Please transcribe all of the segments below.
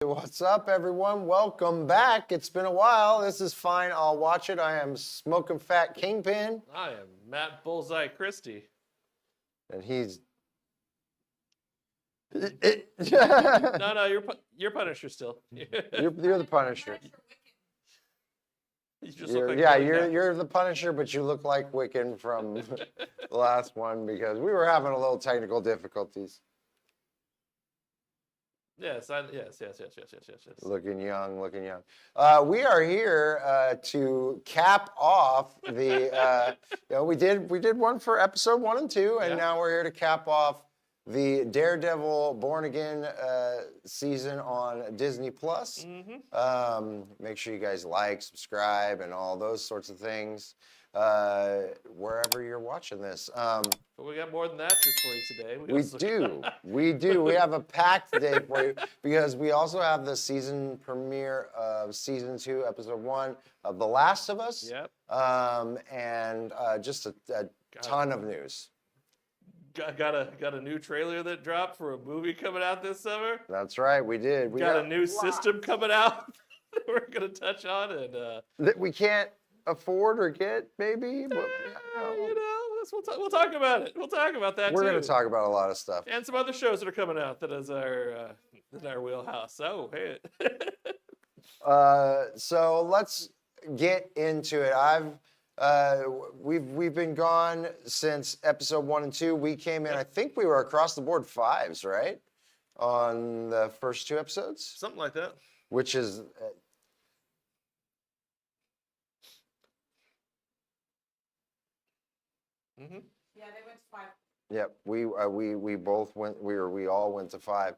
What's up, everyone? Welcome back. It's been a while. This is Fine. I'll watch it. I am Smoking Fat Kingpin. I am Matt Bullseye Christy. And he's... No, you're Punisher still. You're the Punisher. You just look like you're the Punisher, but you look like Wiccan from the last one because we were having a little technical difficulties. Yes. Looking young. We are here to cap off the. We did one for episode 1 and 2, and now we're here to cap off the Daredevil Born Again season on Disney Plus. Make sure you guys like, subscribe, and all those sorts of things wherever you're watching this. But we got more than that just for you today. We do. We have a packed day for you because we also have the season premiere of season 2, episode 1 of The Last of Us. Yep. And just a ton of news. Got a new trailer that dropped for a movie coming out this summer. That's right, we did. We got a new system coming out that we're gonna touch on, and that we can't afford or get, maybe. But, we'll talk about it. We'll talk about that. We're gonna talk about a lot of stuff and some other shows that are coming out that is our in our wheelhouse. So hey. So let's get into it. We've been gone since episode 1 and 2. We came in, I think we were across the board 5s, right? On the first 2 episodes? Something like that. Which is... Yeah, they went to 5. Yep, we both went, we all went to 5.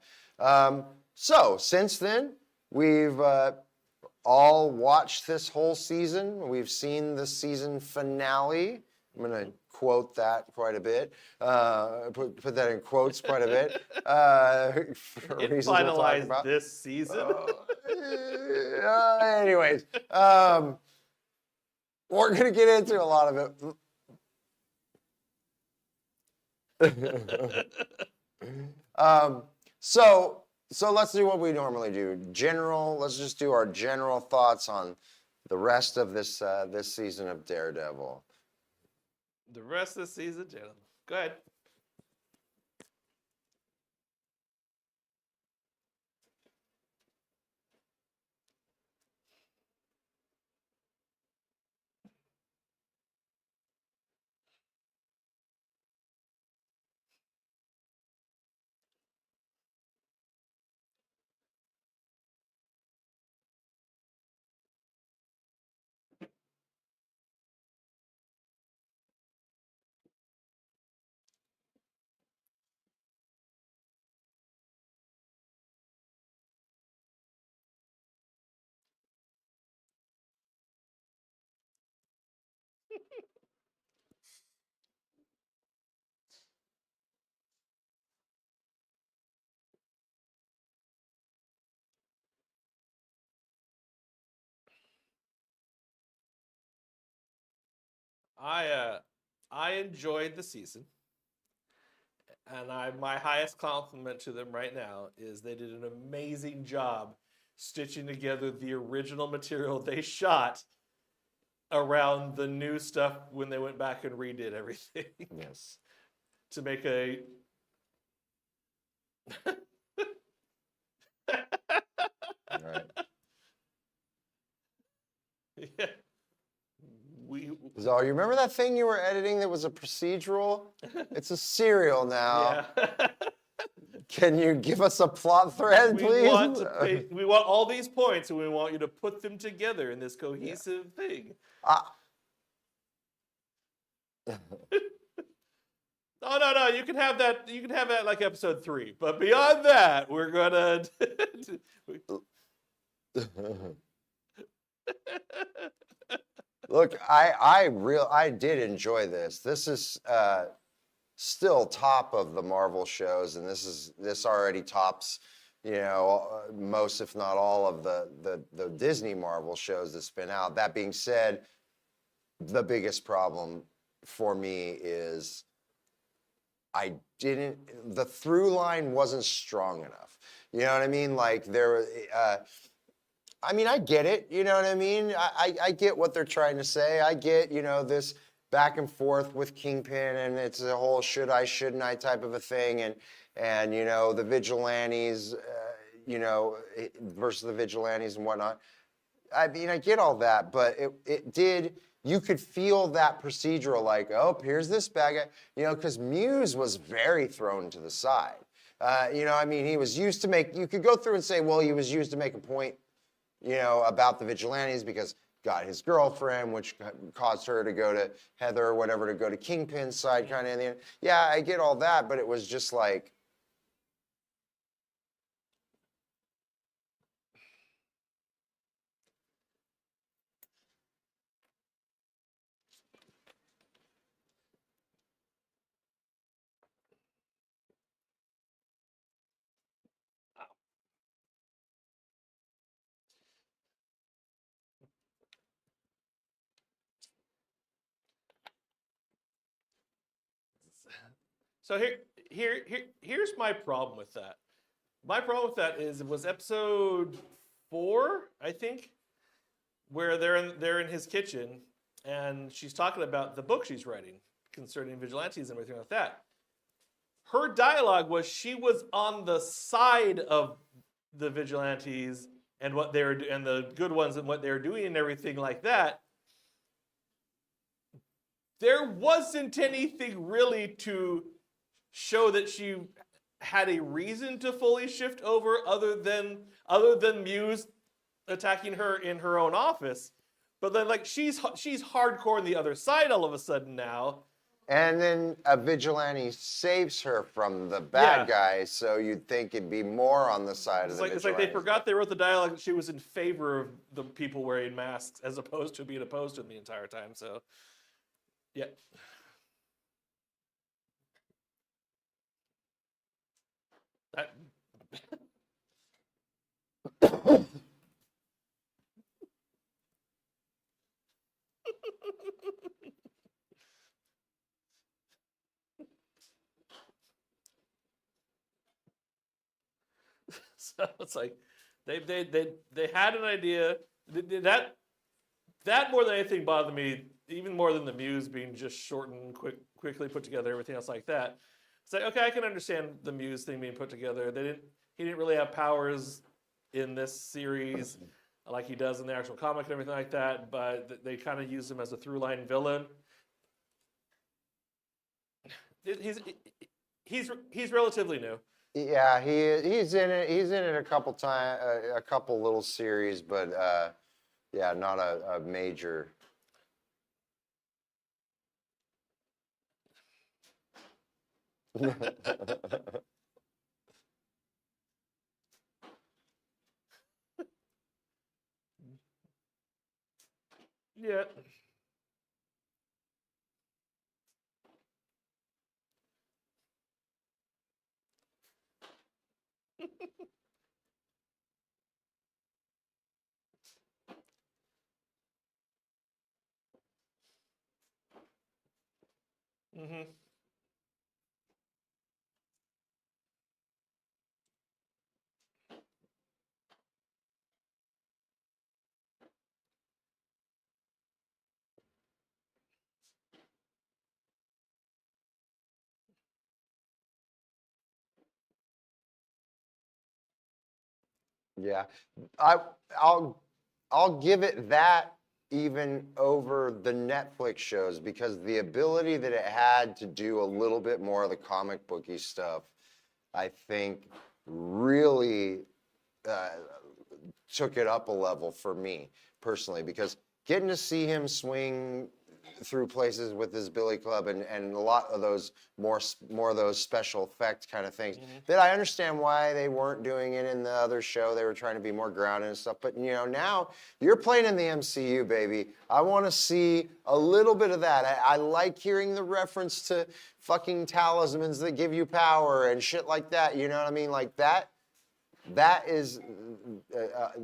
So since then, we've all watched this whole season. We've seen the season finale. I'm going to quote that quite a bit. Put that in quotes quite a bit. For reasons we'll talk about. This season. Anyways, we're going to get into a lot of it. So let's do what we normally do. Let's just do our general thoughts on the rest of this season of Daredevil. The rest of the season, Daredevil. Go ahead. I enjoyed the season, and my highest compliment to them right now is they did an amazing job stitching together the original material they shot around the new stuff when they went back and redid everything. Yes. To make a Right. Yeah. So you remember that thing you were editing that was a procedural? It's a serial now. Yeah. Can you give us a plot thread, please? We want all these points, and we want you to put them together in this cohesive thing. Oh no! You can have that. You can have that like episode 3. But beyond that, we're gonna. Look, I did enjoy this. This is still top of the Marvel shows, and this already tops, most if not all of the Disney Marvel shows that's been out. That being said, the biggest problem for me is the through line wasn't strong enough. You know what I mean? Like I mean, I get it. You know what I mean? I get what they're trying to say. I get, this back and forth with Kingpin, and it's a whole should I, shouldn't I type of a thing, and the vigilantes, versus the vigilantes and whatnot. I mean, I get all that, but you could feel that procedural, like, oh, here's this bad guy, because Muse was very thrown to the side. I mean, he was used to you could go through and say, well, he was used to make a point, about the vigilantes because got his girlfriend, which caused her to go to Heather or whatever, to go to Kingpin's side kind of in the end. Yeah, I get all that, but it was just like, So here's my problem with that. My problem with that is it was episode 4, I think, where they're in his kitchen and she's talking about the book she's writing concerning vigilantes and everything like that. Her dialogue was she was on the side of the vigilantes and what they're and the good ones and what they're doing and everything like that. There wasn't anything really to show that she had a reason to fully shift over other than Muse attacking her in her own office. But then like she's hardcore on the other side all of a sudden now. And then a vigilante saves her from the bad guy, so you'd think it'd be more on the side of the vigilante. It's like they forgot they wrote the dialogue that she was in favor of the people wearing masks as opposed to being opposed to them the entire time. So, yeah. That... So it's like they had an idea. That more than anything bothered me, even more than the Muse being just short and quickly put together, everything else like that. It's like, okay, I can understand the Muse thing being put together. He didn't really have powers in this series like he does in the actual comic and everything like that, but they kind of use him as a through-line villain. He's relatively new. Yeah, he's in it. He's in it a couple little series, but yeah, not a major. Yeah. Mm-hmm. Yeah, I'll give it that even over the Netflix shows because the ability that it had to do a little bit more of the comic booky stuff, I think, really took it up a level for me personally because getting to see him swing through places with his billy club and a lot of those more of those special effect kind of things that I understand why they weren't doing it in the other show. They were trying to be more grounded and stuff. But now you're playing in the MCU, baby. I want to see a little bit of that. I like hearing the reference to fucking talismans that give you power and shit like that. You know what I mean? Like that is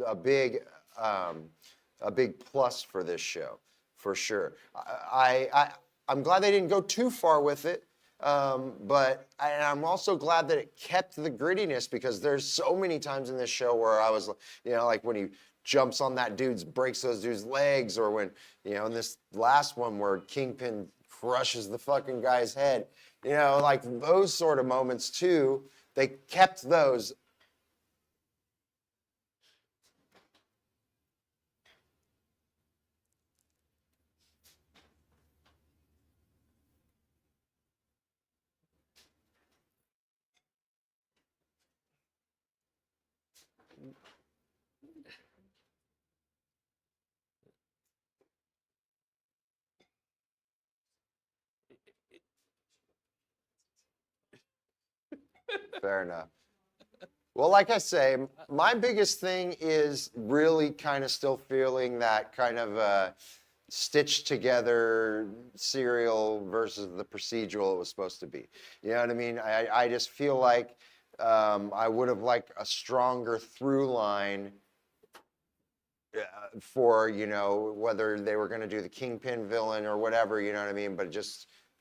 a big plus for this show. For sure. I'm glad they didn't go too far with it. And I'm also glad that it kept the grittiness because there's so many times in this show where I was, like when he jumps on that breaks those dude's legs, or when, in this last one where Kingpin crushes the fucking guy's head, like those sort of moments too, they kept those. Fair enough. Well, like I say, my biggest thing is really kind of still feeling that kind of stitched together serial versus the procedural it was supposed to be. You know what I mean? I just feel like I would have liked a stronger through line for, whether they were going to do the Kingpin villain or whatever, you know what I mean? But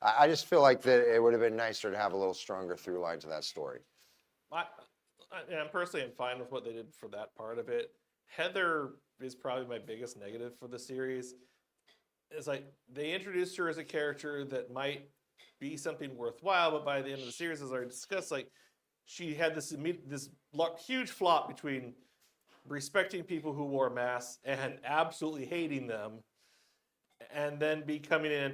I just feel like that it would have been nicer to have a little stronger through line to that story. I'm personally fine with what they did for that part of it. Heather is probably my biggest negative for the series. It's like they introduced her as a character that might be something worthwhile, but by the end of the series, as I discussed, like she had this huge flop between respecting people who wore masks and absolutely hating them, and then becoming an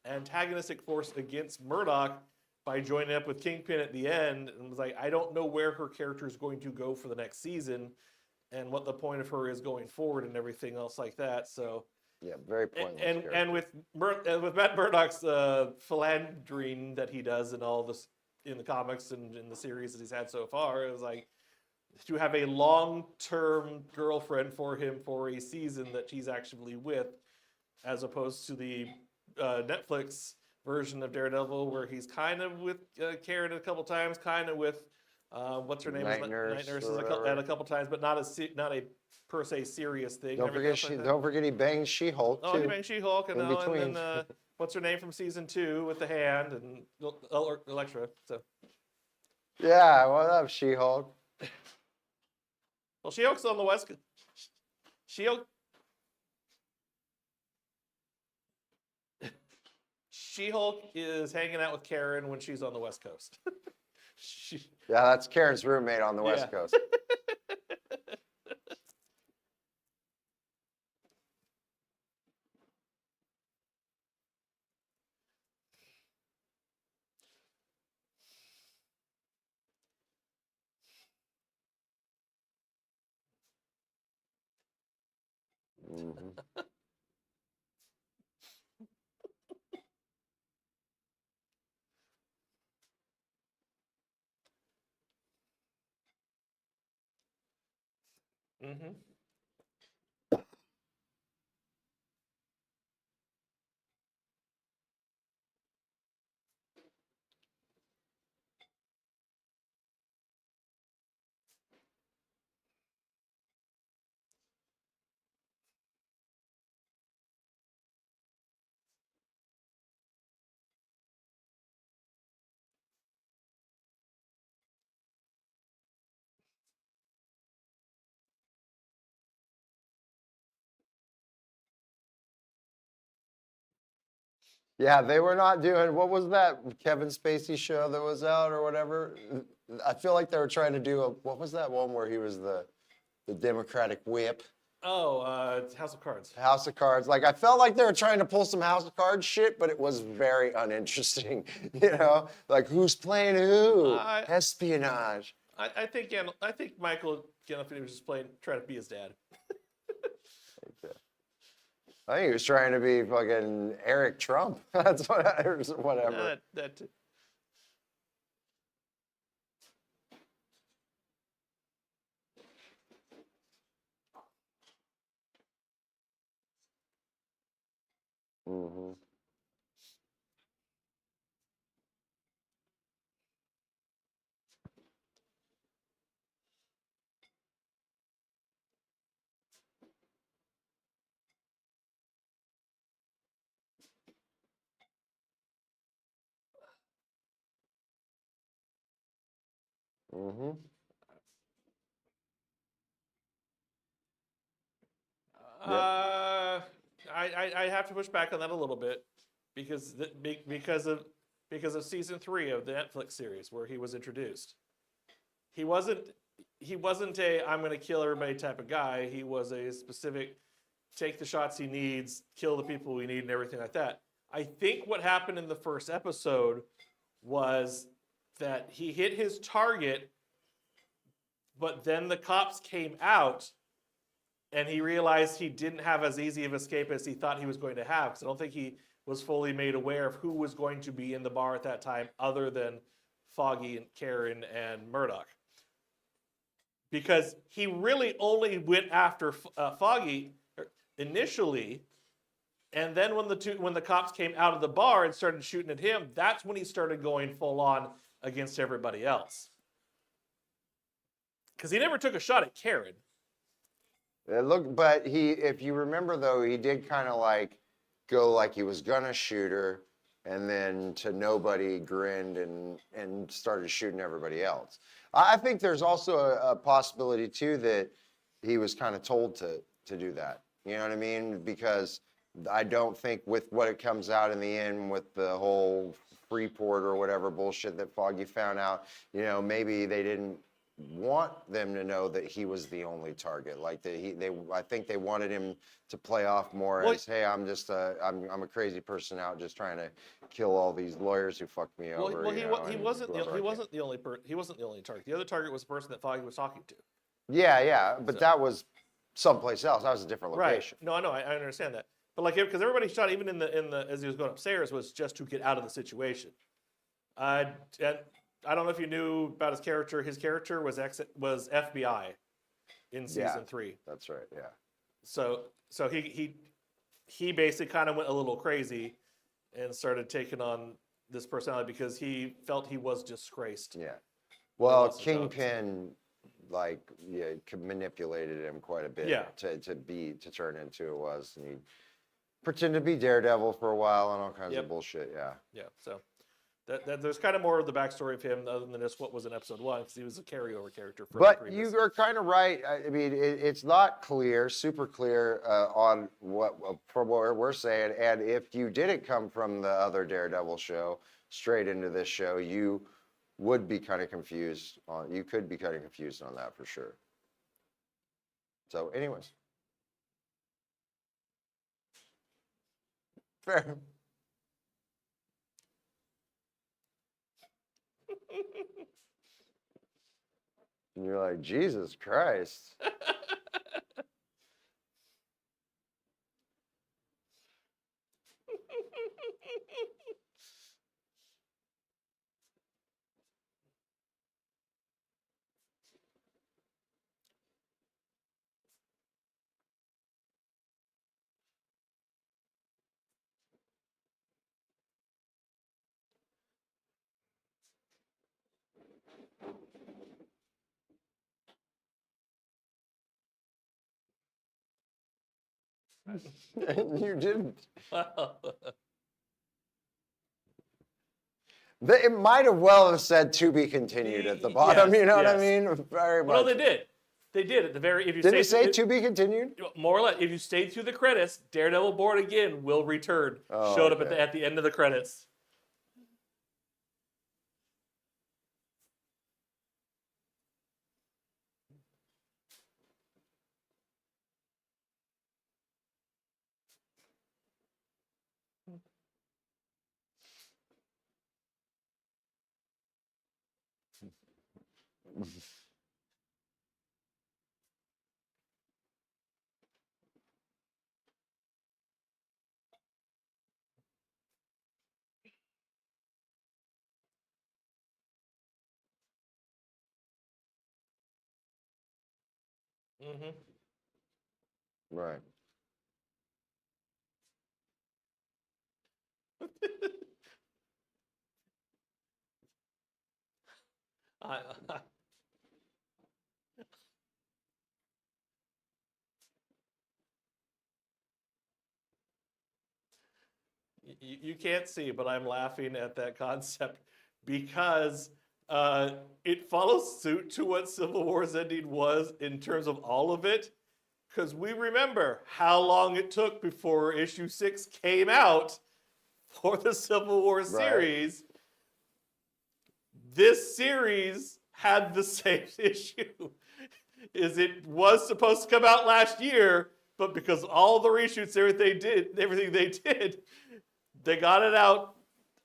antagonistic force against Murdoch by joining up with Kingpin at the end. And was like, I don't know where her character is going to go for the next season and what the point of her is going forward and everything else like that. So yeah, very pointless. And with Matt Murdock's philandering that he does in all this in the comics and in the series that he's had so far, it was like to have a long-term girlfriend for him for a season that he's actually with, as opposed to the Netflix version of Daredevil, where he's kind of with Karen a couple times, kind of with what's her name? Night Nurse at a couple times, but not a per se serious thing. Don't forget he banged She-Hulk too. Oh, he banged She-Hulk, and then what's her name from season 2 with the hand and Elektra. So yeah, what up, She-Hulk? Well, She-Hulk's on the West. She-Hulk is hanging out with Karen when she's on the West Coast. Yeah, that's Karen's roommate on the West Coast. Mm-hmm. Mm-hmm. Yeah, they were not doing, what was that Kevin Spacey show that was out or whatever? I feel like they were trying to do what was that one where he was the Democratic whip? Oh, House of Cards. House of Cards. Like, I felt like they were trying to pull some House of Cards shit, but it was very uninteresting. Like who's playing who? Espionage. I think Michael Gandolfini was just trying to be his dad. I think he was trying to be fucking Eric Trump. That's whatever. That Mm-hmm. Mm-hmm. I have to push back on that a little bit because because of season 3 of the Netflix series where he was introduced. He wasn't a I'm going to kill everybody type of guy. He was a specific take the shots he needs, kill the people we need, and everything like that. I think what happened in the first episode was that he hit his target, but then the cops came out and he realized he didn't have as easy of escape as he thought he was going to have. Because I don't think he was fully made aware of who was going to be in the bar at that time other than Foggy and Karen and Murdoch. Because he really only went after Foggy initially, and then when the cops came out of the bar and started shooting at him, that's when he started going full on against everybody else. Because he never took a shot at Karen. But if you remember though, he did kind of like go like he was gonna shoot her, and then to nobody grinned and started shooting everybody else. I think there's also a possibility too that he was kind of told to do that. You know what I mean? Because I don't think with what it comes out in the end with the whole Freeport or whatever bullshit that Foggy found out, you know, maybe they didn't want them to know that he was the only target. Like I think they wanted him to play off more as, hey, I'm just I'm a crazy person out just trying to kill all these lawyers who fucked me over. He wasn't the only target. The other target was the person that Foggy was talking to. Yeah, but that was someplace else. That was a different location. Right. No, I understand that. But like, because everybody shot, even in the as he was going upstairs, was just to get out of the situation. And I don't know if you knew about his character. His character was FBI in season 3. That's right. Yeah. So he basically kind of went a little crazy and started taking on this personality because he felt he was disgraced. Yeah. Well, Kingpin manipulated him quite a bit. Yeah. To turn into who it was, and he pretended to be Daredevil for a while and all kinds of bullshit. Yeah. Yeah. So. That there's kind of more of the backstory of him other than just what was in episode 1, because he was a carryover character. But you are kind of right. I mean, it's not super clear on from what we're saying. And if you didn't come from the other Daredevil show straight into this show, you would be kind of confused on. You could be kind of confused on that for sure. So, anyways, fair. And you're like, Jesus Christ. You didn't. It might have well have said "to be continued" at the bottom. Yes, you know what I mean? Very much. Well, they did. They did at the very. If you did it say "to be continued"? More or less. If you stayed through the credits, Daredevil Born Again will return. Showed up at the end of the credits. Mm-hmm. Right. You can't see, but I'm laughing at that concept because It follows suit to what Civil War's ending was in terms of all of it, because we remember how long it took before issue 6 came out for the Civil War series. This series had the same issue. Is it was supposed to come out last year, but because all the reshoots, everything they did, they got it out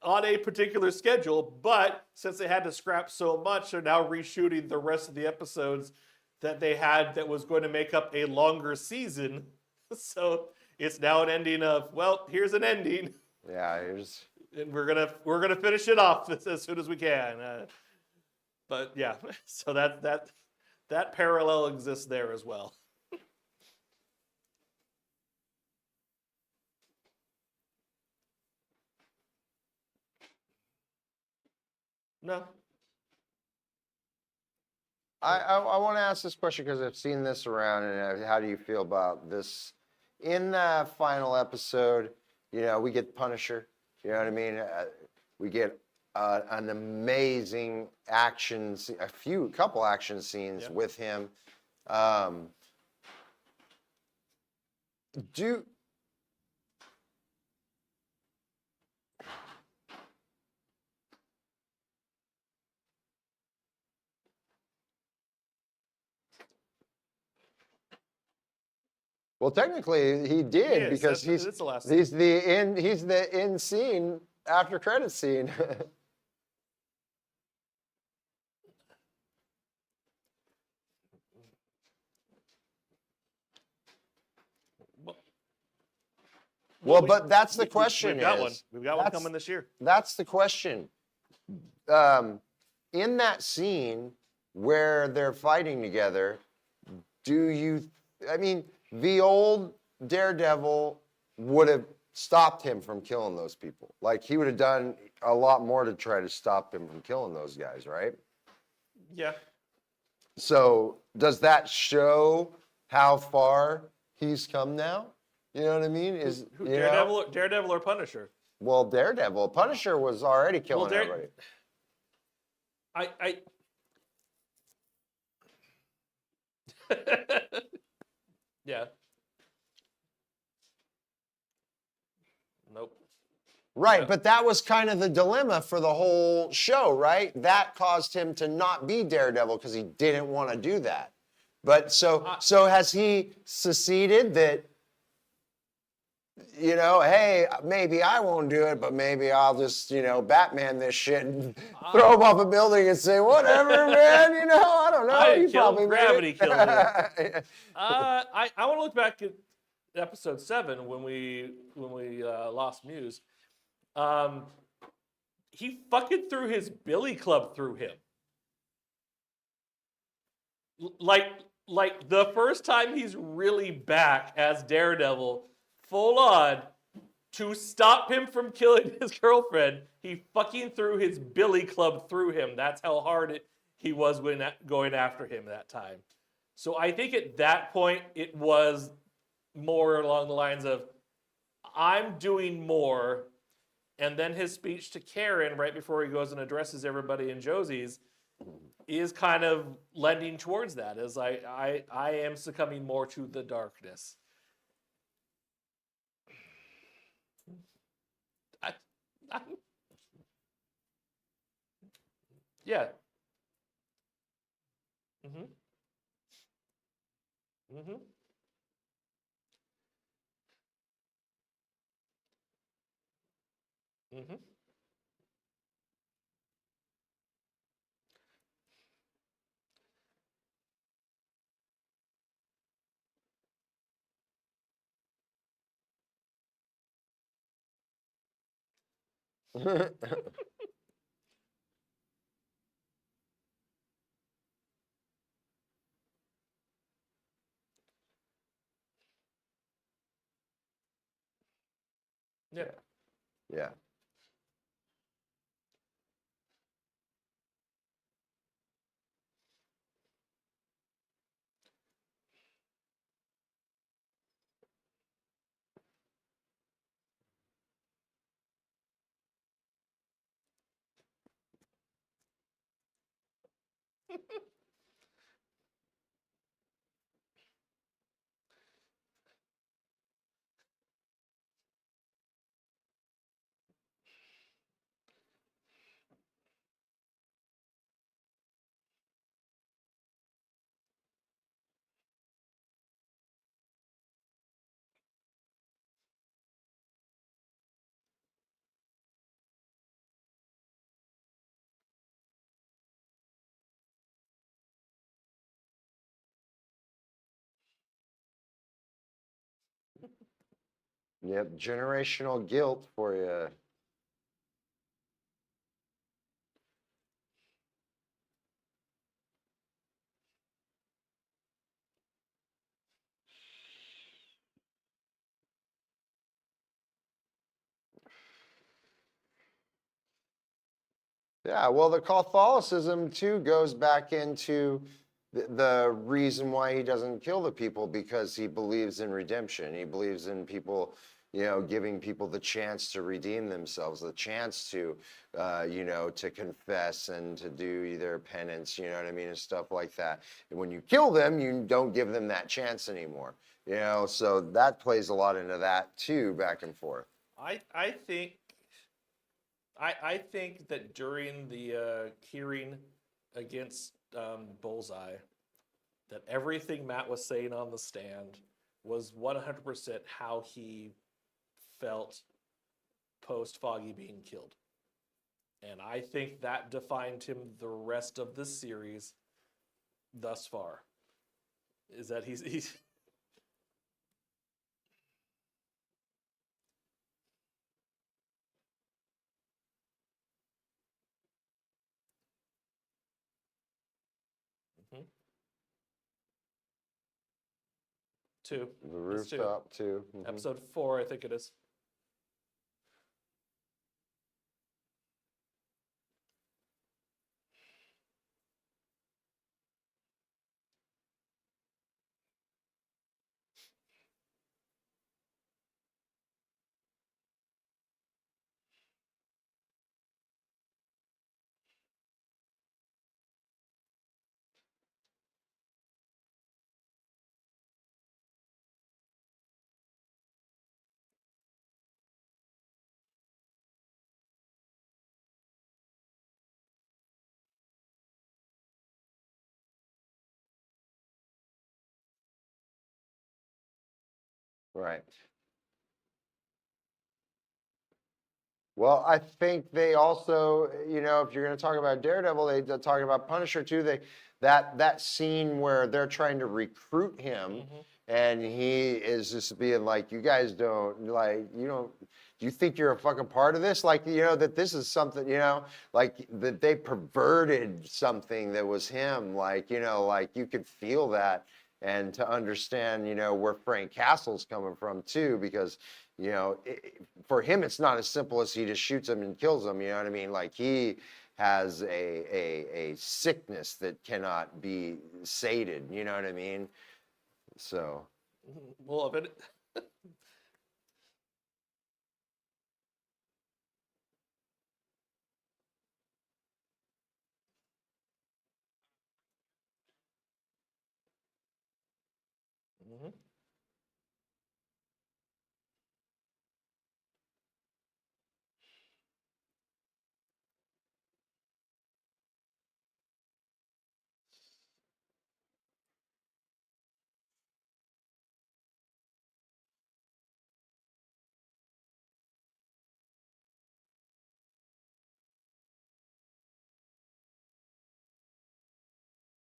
on a particular schedule, but since they had to scrap so much, they're now reshooting the rest of the episodes that they had that was going to make up a longer season. So it's now an ending of, well, here's an ending. Yeah, here's... And we're gonna finish it off as soon as we can. But yeah, so that parallel exists there as well. No. I want to ask this question because I've seen this around, and how do you feel about this? In the final episode, we get Punisher. You know what I mean? We get an amazing couple action scenes with him. Well, technically, he did because he's the end scene after credit scene. Well, but that's the question. We've got one. We've got one coming this year. That's the question. In that scene where they're fighting together, the old Daredevil would have stopped him from killing those people. Like, he would have done a lot more to try to stop him from killing those guys, right? Yeah. So does that show how far he's come now? You know what I mean? Daredevil or Punisher? Well, Daredevil. Punisher was already killing everybody. Yeah. Nope. Right, but that was kind of the dilemma for the whole show, right? That caused him to not be Daredevil because he didn't want to do that. But so has he seceded that, hey, maybe I won't do it, but maybe I'll just, Batman this shit and throw him off a building and say, whatever, man, I don't know. Gravity killed him. I want to look back at episode 7 when we lost Muse. He fucking threw his billy club through him. Like the first time he's really back as Daredevil, full on, to stop him from killing his girlfriend, he fucking threw his billy club through him. That's how hard he was when going after him that time. So I think at that point, it was more along the lines of, I'm doing more. And then his speech to Karen right before he goes and addresses everybody in Josie's is kind of lending towards that, as I am succumbing more to the darkness. Yeah. Mm-hmm. Mm-hmm. Mm-hmm. Yeah. Yeah. Yep, generational guilt for you. Yeah, well, the Catholicism too goes back into the reason why he doesn't kill the people, because he believes in redemption. He believes in people, giving people the chance to redeem themselves, the chance to, to confess and to do either penance, you know what I mean, and stuff like that. And when you kill them, you don't give them that chance anymore, so that plays a lot into that too, back and forth. I think that during the hearing against Bullseye, that everything Matt was saying on the stand was 100% how he felt post Foggy being killed. And I think that defined him the rest of the series thus far. Is that he's Mhm. Two. The It's two. rooftop too. Episode 4, I think it is. Right. Well, I think they also, if you're going to talk about Daredevil, they talk about Punisher too. That scene where they're trying to recruit him, and he is just being like, "You guys don't you think you're a fucking part of this? Like, that this is something, like that they perverted something that was him. Like, like you could feel that." And to understand, where Frank Castle's coming from too, because for him, it's not as simple as he just shoots him and kills him. You know what I mean? Like he has a sickness that cannot be sated. You know what I mean? So. Well, if it. Mhm.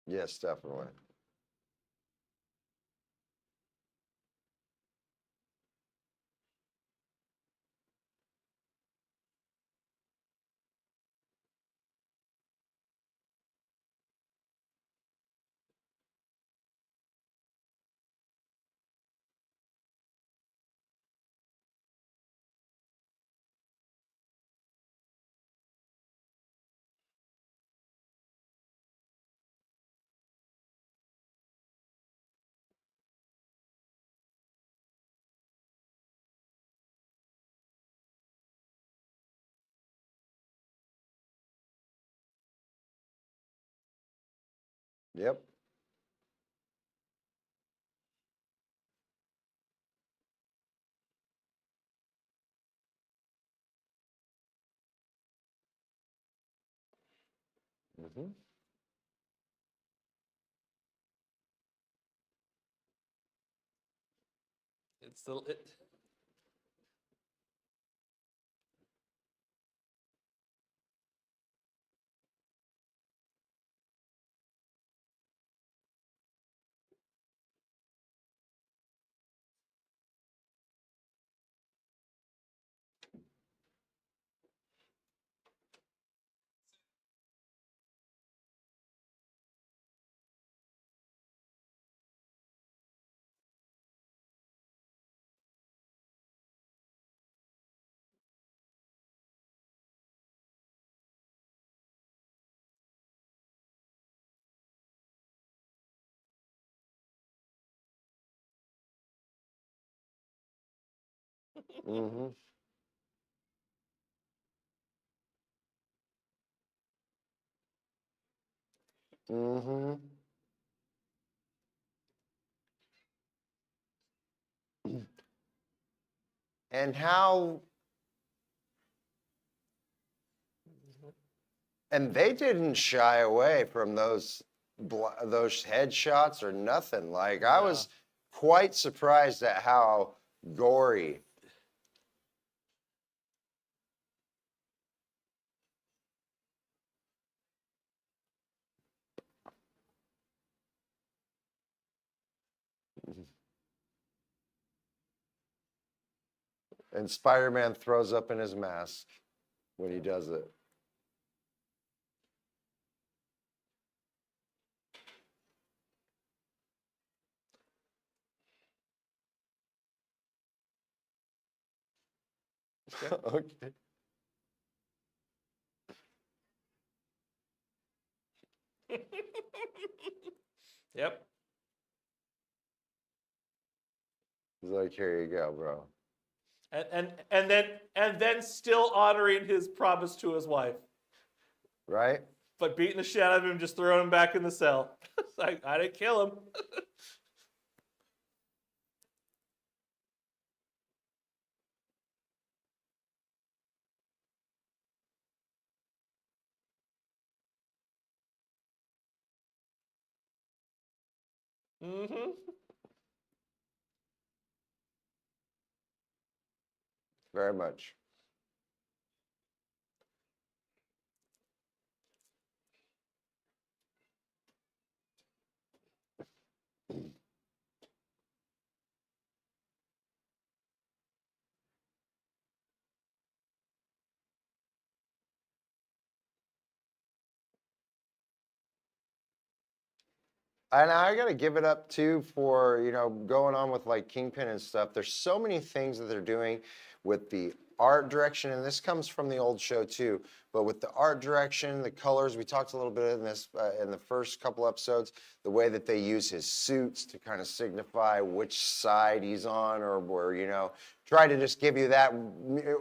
Yes, definitely. Yep. Mm-hmm. It's the it, Mm-hmm. Mm-hmm. And how, and they didn't shy away from those headshots or nothing. Like I was quite surprised at how gory. And Spider-Man throws up in his mask when he does it. Okay. yep. He's like, here you go, bro. And then still honoring his promise to his wife, Right? but beating the shit out of him, just throwing him back in the cell. It's like, I didn't kill him. Mm-hmm. Very much. And I gotta give it up too for, going on with like Kingpin and stuff. There's so many things that they're doing with the art direction, and this comes from the old show too. But with the art direction, the colors, we talked a little bit in this in the first couple episodes. The way that they use his suits to kind of signify which side he's on, or try to just give you that,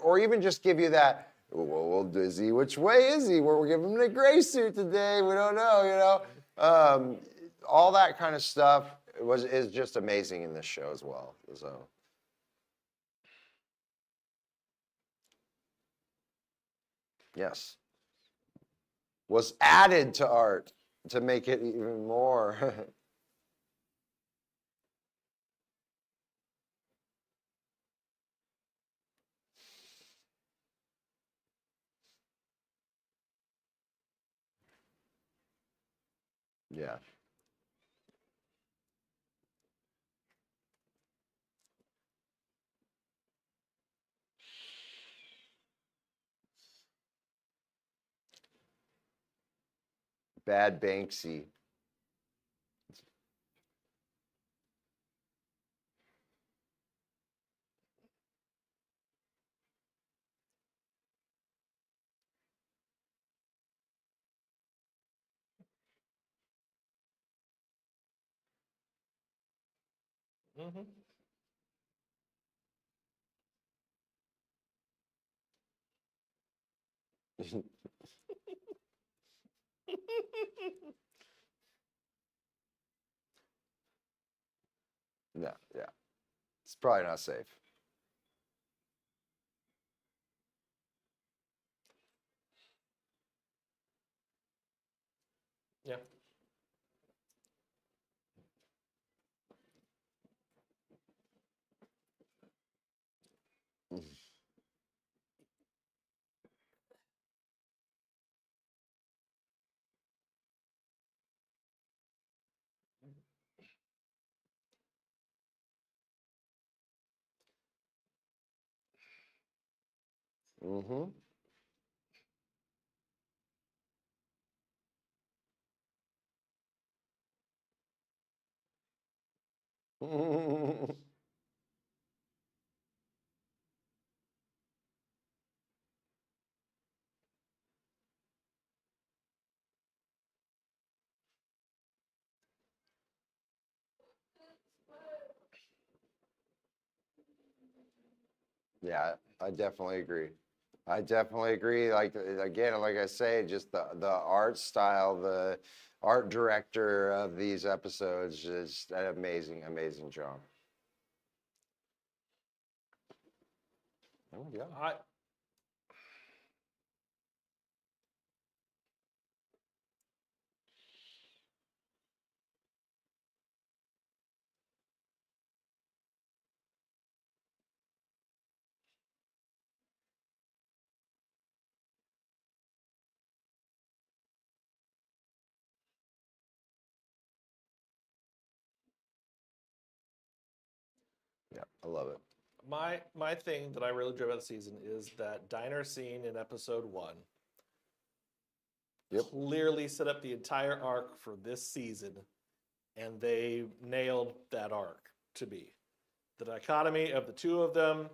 or even just give you that. Well, is he? Which way is he? We're giving him the gray suit today. We don't know. All that kind of stuff is just amazing in this show as well. So yes, was added to art to make it even more. Yeah. Bad Banksy. Mm-hmm. No, yeah. It's probably not safe. Yeah. Mm-hmm. Yeah, I definitely agree. I definitely agree. Like again, like I say, just the art style, the art director of these episodes is an amazing, amazing job. Oh yeah. Yeah, I love it. My thing that I really enjoy about the season is that diner scene in episode 1 Yep. clearly set up the entire arc for this season, and they nailed that arc to be the dichotomy of the two of them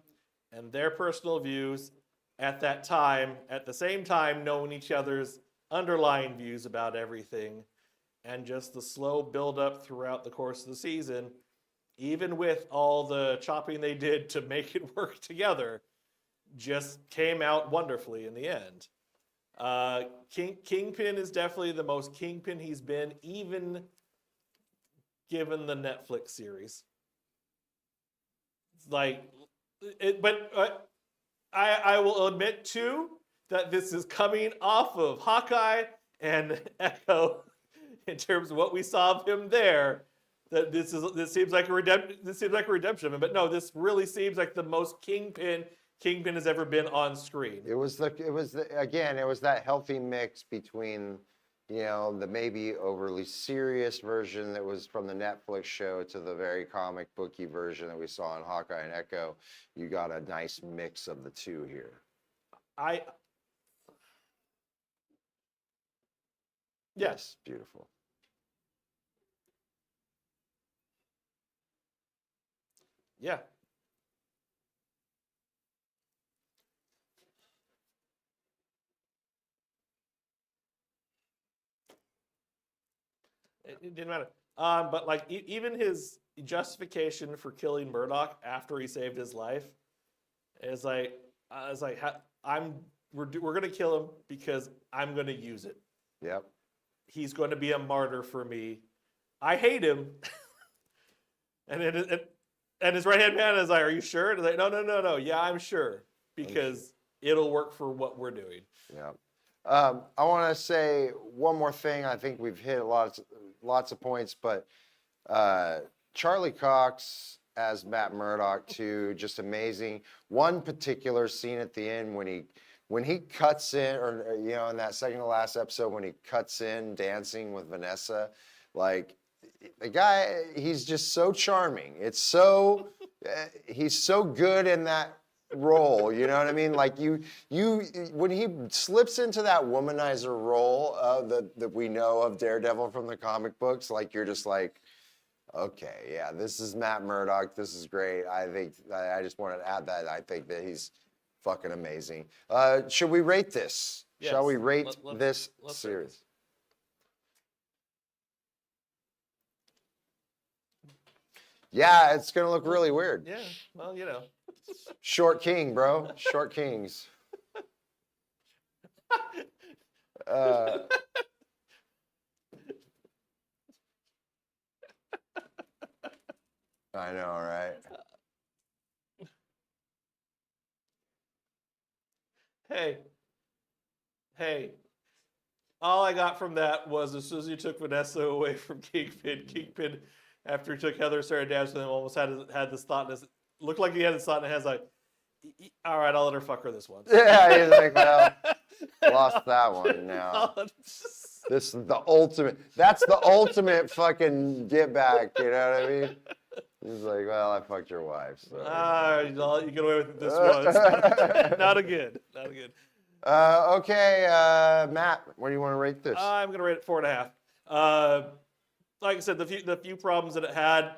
and their personal views at that time, at the same time knowing each other's underlying views about everything, and just the slow build up throughout the course of the season, even with all the chopping they did to make it work together, just came out wonderfully in the end. Kingpin is definitely the most Kingpin he's been, even given the Netflix series. It's like, but I will admit too that this is coming off of Hawkeye and Echo in terms of what we saw of him there. That this seems like a redemption. But no, this really seems like the most Kingpin has ever been on screen. It was that healthy mix between, the maybe overly serious version that was from the Netflix show to the very comic booky version that we saw in Hawkeye and Echo. You got a nice mix of the two here. Yes, beautiful. Yeah. It didn't matter. But like even his justification for killing Murdoch after he saved his life is like, we're gonna kill him because I'm gonna use it. Yep. He's going to be a martyr for me. I hate him. and his right hand man is like, "Are you sure?" And he's like, "No. Yeah, I'm sure because it'll work for what we're doing." Yeah. I want to say one more thing. I think we've hit lots of points, but Charlie Cox as Matt Murdock too, just amazing. One particular scene at the end when he cuts in, or in that second to last episode when he cuts in dancing with Vanessa, like the guy, he's just so charming. It's so he's so good in that role, you know what I mean? Like when he slips into that womanizer role that we know of Daredevil from the comic books, like you're just like, okay, yeah, this is Matt Murdock. This is great. I think I just wanted to add that. I think that he's fucking amazing. Should we rate this? Yes. Shall we rate let's series? Rate this. Yeah, it's gonna look really weird. Yeah, well, Short king, bro. Short kings. I know, right? Hey. All I got from that was as soon as you took Vanessa away from Kingpin, after he took Heather, started dancing with him, almost had this thought in his, looked like he had this thought in his head, like, all right, I'll let her fuck her this once. Yeah, he's like, well, lost that one now. This is the ultimate. That's the ultimate fucking get back. You know what I mean? He's like, well, I fucked your wife. So. You get away with it this once. Not again. Not again. Okay, Matt, what do you want to rate this? I'm gonna rate it 4.5. Like I said, the few problems that it had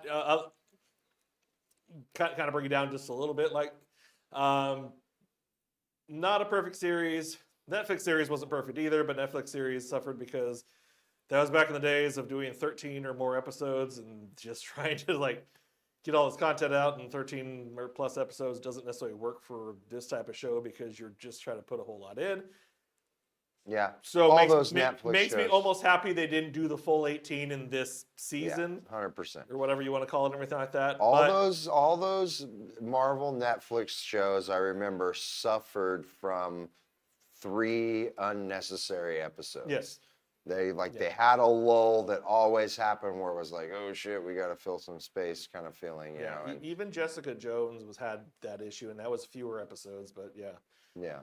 kind of bring it down just a little bit. Like, not a perfect series. Netflix series wasn't perfect either, but Netflix series suffered because that was back in the days of doing 13 or more episodes and just trying to like get all this content out, and 13 or plus episodes doesn't necessarily work for this type of show because you're just trying to put a whole lot in. Yeah. So all those Netflix makes me shows. almost happy they didn't do the full 18 in this season. Yeah, 100%. Or whatever you want to call it and everything like that. All those Marvel Netflix shows I remember suffered from 3 unnecessary episodes. Yes. They had a lull that always happened where it was like, oh shit, we got to fill some space kind of feeling, you know. And, even Jessica Jones had that issue, and that was fewer episodes, but yeah. Yeah.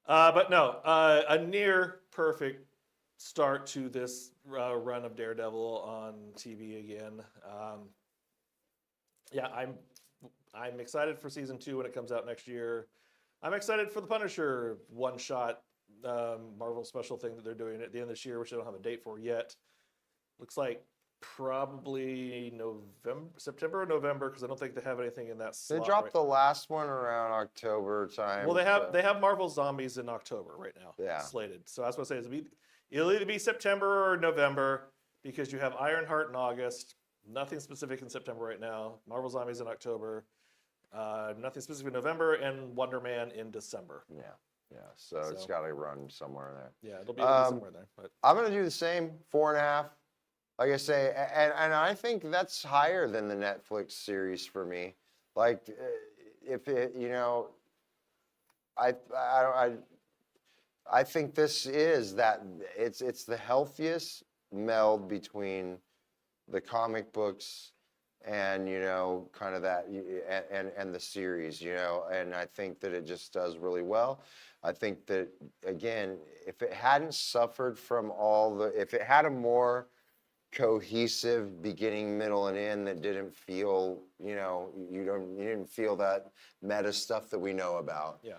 But no, a near perfect start to this run of Daredevil on TV again. I'm excited for season 2 when it comes out next year. I'm excited for the Punisher one-shot Marvel special thing that they're doing at the end of this year, which they don't have a date for yet. Looks like probably September or November, because I don't think they have anything in that slot. They dropped the last one around October time. Well, they have Marvel Zombies in October right now, slated. So that's what I say. It'll either be September or November, because you have Ironheart in August. Nothing specific in September right now. Marvel Zombies in October. Nothing specific in November, and Wonder Man in December. Yeah. So it's got to run somewhere there. Yeah, it'll be somewhere there. But I'm going to do the same, 4.5. Like I say, and I think that's higher than the Netflix series for me. Like, if it, you know, I think this is that it's the healthiest meld between the comic books and, you know, kind of that and the series, you know, and I think that it just does really well. I think that, again, if it hadn't suffered from if it had a more cohesive beginning, middle, and end that didn't feel, you know, you didn't feel that meta stuff that we know about. Yeah.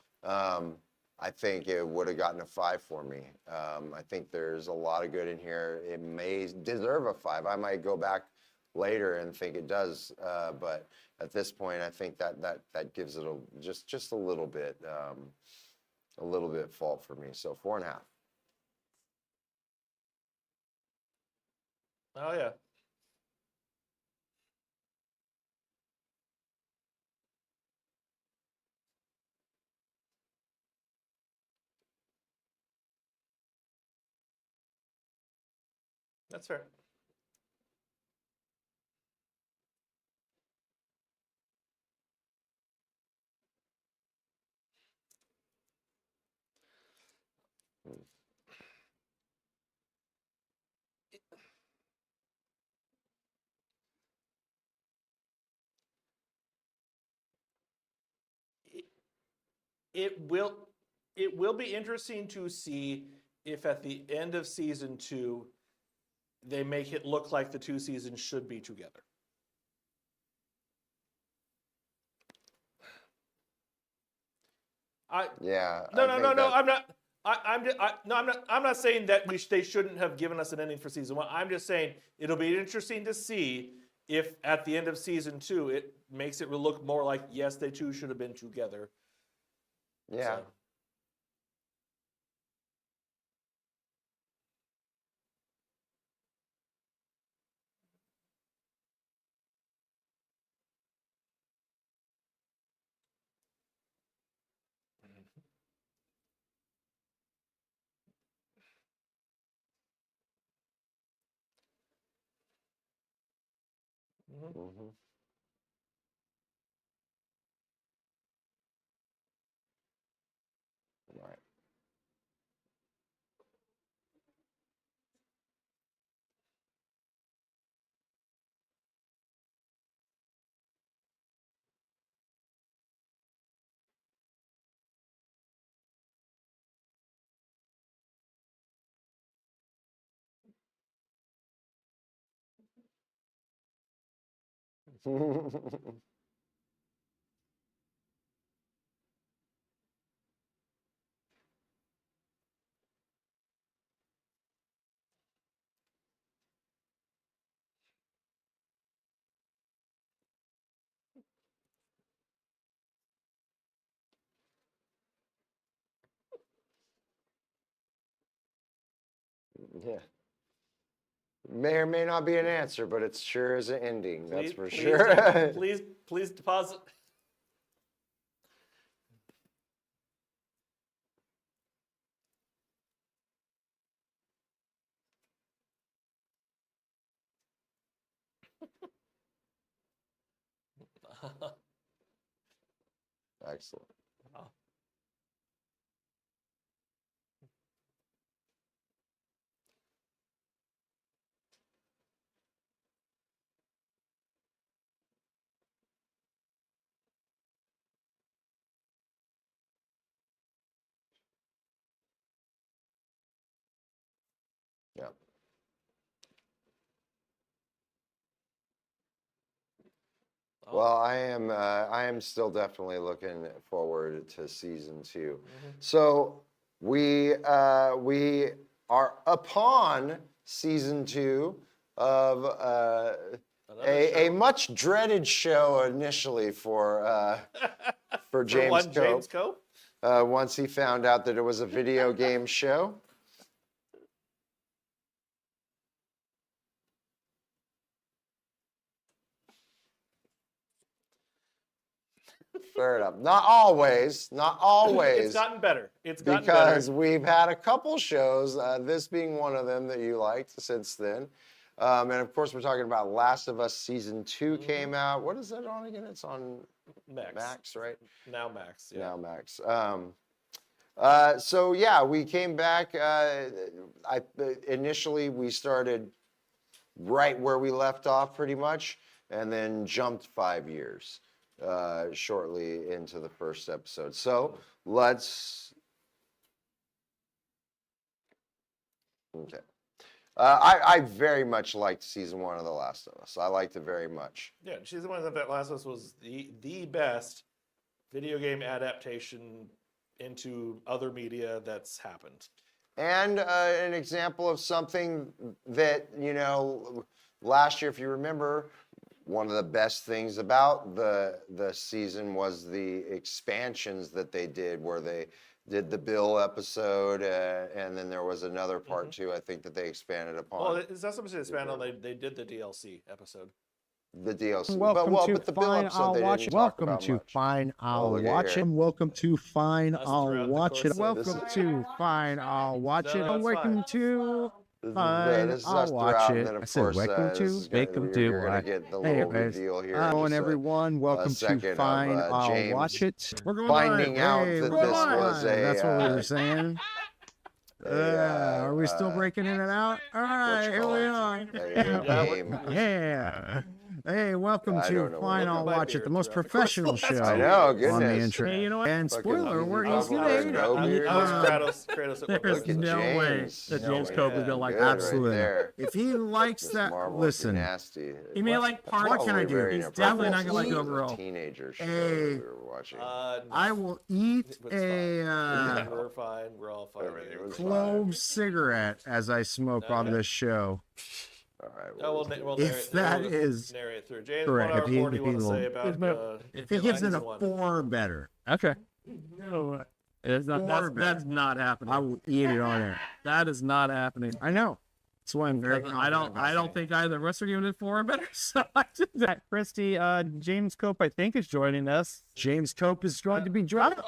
I think it would have gotten a 5 for me. I think there's a lot of good in here. It may deserve a 5. I might go back later and think it does, but at this point, I think that gives it just a little bit fault for me. So 4.5. Oh yeah. That's fair. It will be interesting to see if at the end of season 2 they make it look like the 2 seasons should be together. I'm not saying that they shouldn't have given us an ending for season 1. I'm just saying it'll be interesting to see if at the end of season 2 it makes it look more like, yes, they 2 should have been together. Yeah. So. Mm-hmm. Yeah. May or may not be an answer, but it sure is an ending. That's for please, sure. please deposit. Excellent. Wow. Yeah. Oh. Well, I am still definitely looking forward to season 2. Mm-hmm. So we are upon season 2 of a much dreaded show initially for James Cope. James Cope. Once he found out that it was a video game show. Fair enough. Not always. It's gotten better. It's gotten because better. we've had a couple shows, this being one of them that you liked since then. And of course, we're talking about Last of Us season 2 came out. What is that on again? It's on Max, right? Now Max. Yeah. Now Max. So yeah, we came back. Initially we started right where we left off, pretty much, and then jumped 5 years shortly into the first episode. So let's. Okay. I very much liked season 1 of The Last of Us. I liked it very much. Yeah, season 1 of The Last of Us was the best video game adaptation into other media that's happened. And an example of something that, last year, if you remember, one of the best things about the season was the expansions that they did, where they did the Bill episode, and then there was another part too, I think, that they expanded upon. Well, it's not so much they expanded on, they did the DLC episode. The DLC. Welcome to but the Bill Fine, episode, I'll they watch didn't it. talk Welcome about to much. Fine, I'll look at watch here. it. Welcome to Fine, That's I'll throughout the watch course it. of Welcome this. to Fine, I'll watch No, it. no, it's Welcome fine. to This Fine, is us I'll watch throughout, and it. then, of I said, course, welcome this to, is gonna- welcome to. you're gonna get the Hey, little guys. reveal here. Hello, Just a- everyone. Welcome second to of, Fine, I'll James watch it. We're going finding live. out Hey, that we're going this was live. a, That's what we were saying. Are we still breaking in and out? All right, here we are. a game. Yeah. Hey, welcome I to don't know. Fine, Look at I'll my watch it, the beard most throughout the professional course of the show last I know, on the goodness. intro. Hey, you know what? And Fucking spoiler, we're Pablo easy Escobar to beard. Kratos There's Look at no way James. that No James way. Cope is gonna like Good right absolutely. there. If he likes Miss that, Marvel, listen. nasty. He may like part. What can I do? Very He's inappropriate. definitely not gonna like This the was a overall. teenager show Hey. that we were watching. I will eat It's fine. a We're fine. We're all fine. Everything was clove cigarette as I smoke on Okay. this show. All right. Oh, we'll If that is narrate through. James, correct, what if he- more do you if he want to say will- about if he gives it a season one? 4 better, Okay. No, it's not, Four that's not happening. I will eat it on there. That is not happening. I know. That's why I'm very. I don't think either of us are giving it 4 or better. So I did that. Christy, James Cope, I think, is joining us. James Cope is going to be drunk.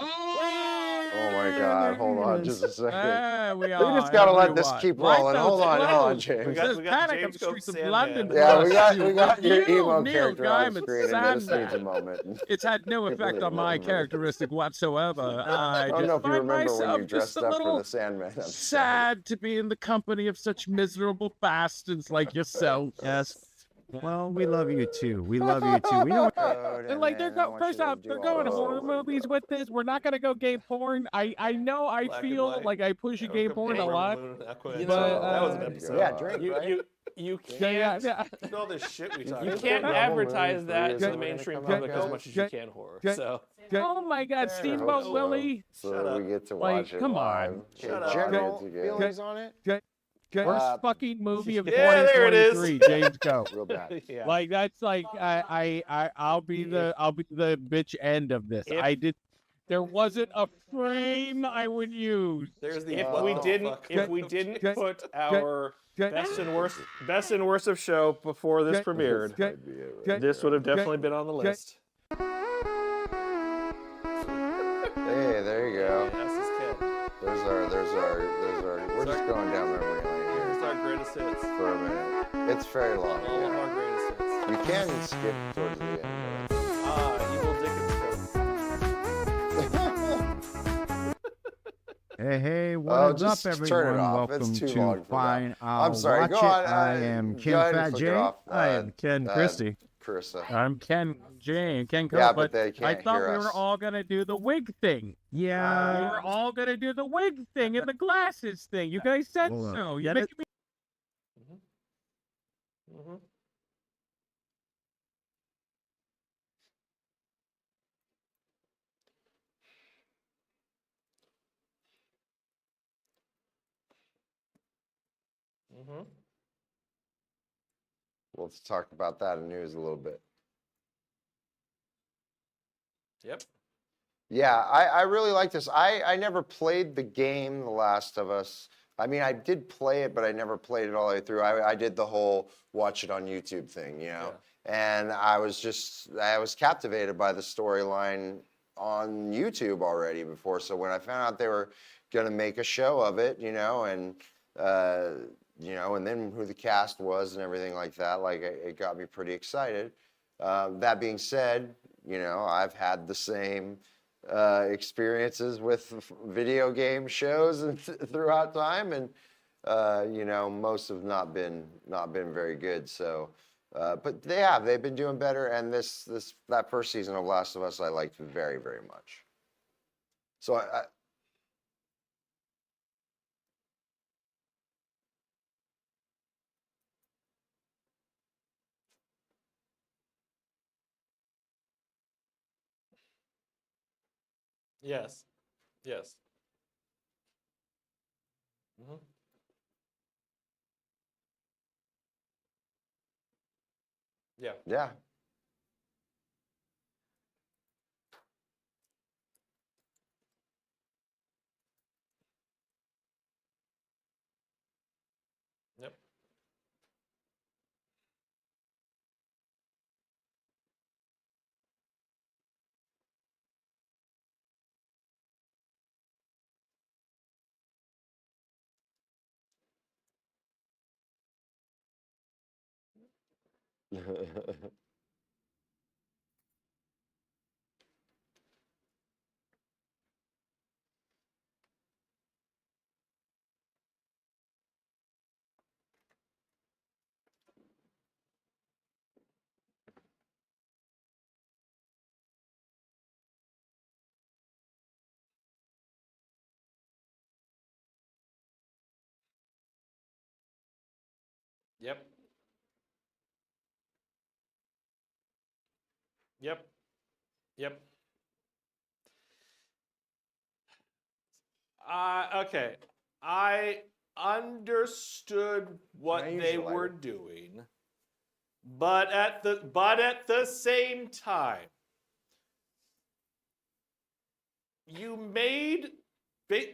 Oh my God! Hold on, just a second. We We just gotta let this keep rolling. Hold on, James. We got Says Panic James of the Cope streets of Sandman. London. Yeah, we got your You, emo Neil character on the Gaiman, screen, and this Sandman. needs a moment. It's had no effect on my characteristic whatsoever. I don't know if you find remember when myself you just dressed a up for little the Sandman. I'm sorry. sad to be in the company of such miserable bastards like yourself. Yes. Well, we love you too. We love you too. We know. And like they're first off, they're going horror movies with this. We're not gonna go gay porn. I know I Black and feel white. like I push gay porn a lot. You But, know, that was an uh, episode. Yeah, drink, right? You Yeah, can't. yeah. Look at all this shit we talk You about. think can't Rebel advertise Moon that 3 is to the ever gonna mainstream come out, public as guys? much as you can, horror. So Oh my God, I Steamboat hope so, Willie. so Shut that up. we get to Like, watch it come live. on. Okay, Shut up. general Okay. feelings on it? Worst fucking movie of Yeah, there it is. 2023, James Go. Real bad. yeah. Like that's like I'll be the bitch end of this. If- There wasn't a frame I would use. There's the If what we the didn't- fuck. If we didn't put our Get- best and worst of show before this Get- premiered, Might be it right this there. would have definitely been on the list. Hey, there you go. That's his kid. There's our. We're just going down memory lane here Here's our greatest hits. for a minute. It's very long. All of Yeah. our greatest hits. You can skip towards the end. Evil Dickens Hey, what Oh, is just up, everyone? turn it off. It's Welcome too to long for that. Fine. I'm sorry. Watch Go it. on. I am go Ken ahead and Fat flick J. it off. I am Ken Christy. Carissa. I'm Ken J. Ken Cope, Yeah, but they I can't thought hear we us. were all gonna do the wig thing. We Yeah. were all gonna do the wig thing and the glasses thing. You guys said Hold up. so. You Get making it? me Mm-hmm. Mm-hmm. Let's talk about that in news a little bit. Yep. Yeah, I really like this. I never played the game, The Last of Us. I mean, I did play it, but I never played it all the way through. I did the whole watch it on YouTube thing, you know? And I was captivated by the storyline on YouTube already before. So when I found out they were going to make a show of it, you know, and then who the cast was and everything like that, like it got me pretty excited. That being said, you know, I've had the same experiences with video game shows and throughout time, and you know, most have not been very good. So, but they've been doing better. And that first season of Last of Us I liked very, very much. So Yes. Yes. Mm-hmm. Yeah. yeah. Yep. Yep. Yep. Yep. Okay. I understood what Can I use they your lighter? were doing, but at the same time, you made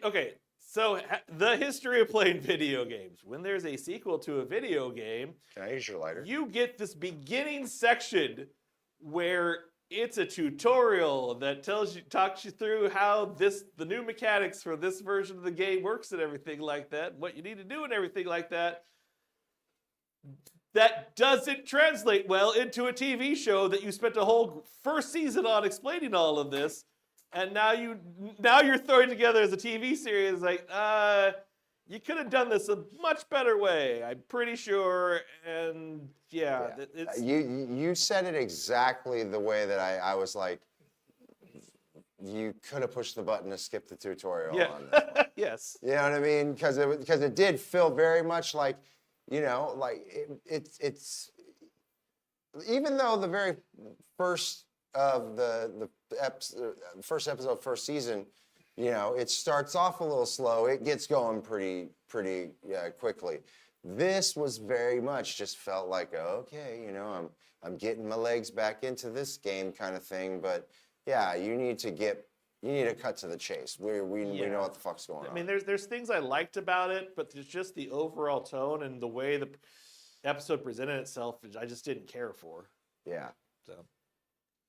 okay. So the history of playing video games. When there's a sequel to a video game, Can I use your lighter? you get this beginning section where it's a tutorial that talks you through how the new mechanics for this version of the game works and everything like that, what you need to do and everything like that. That doesn't translate well into a TV show that you spent a whole first season on explaining all of this, and now you're throwing together as a TV series like, you could have done this a much better way, I'm pretty sure. And yeah. It's You said it exactly the way that I was like, you could have pushed the button to skip the tutorial yeah. on this one. Yes. You know what I mean? Because it did feel very much like, you know, like it's even though the very first of first episode, first season, you know, it starts off a little slow. It gets going pretty quickly. This was very much just felt like, okay, you know, I'm getting my legs back into this game kind of thing. But yeah, you need to cut to the chase. We know what the fuck's going on. I mean, there's things I liked about it, but there's just the overall tone and the way the episode presented itself, which I just didn't care for. Yeah. So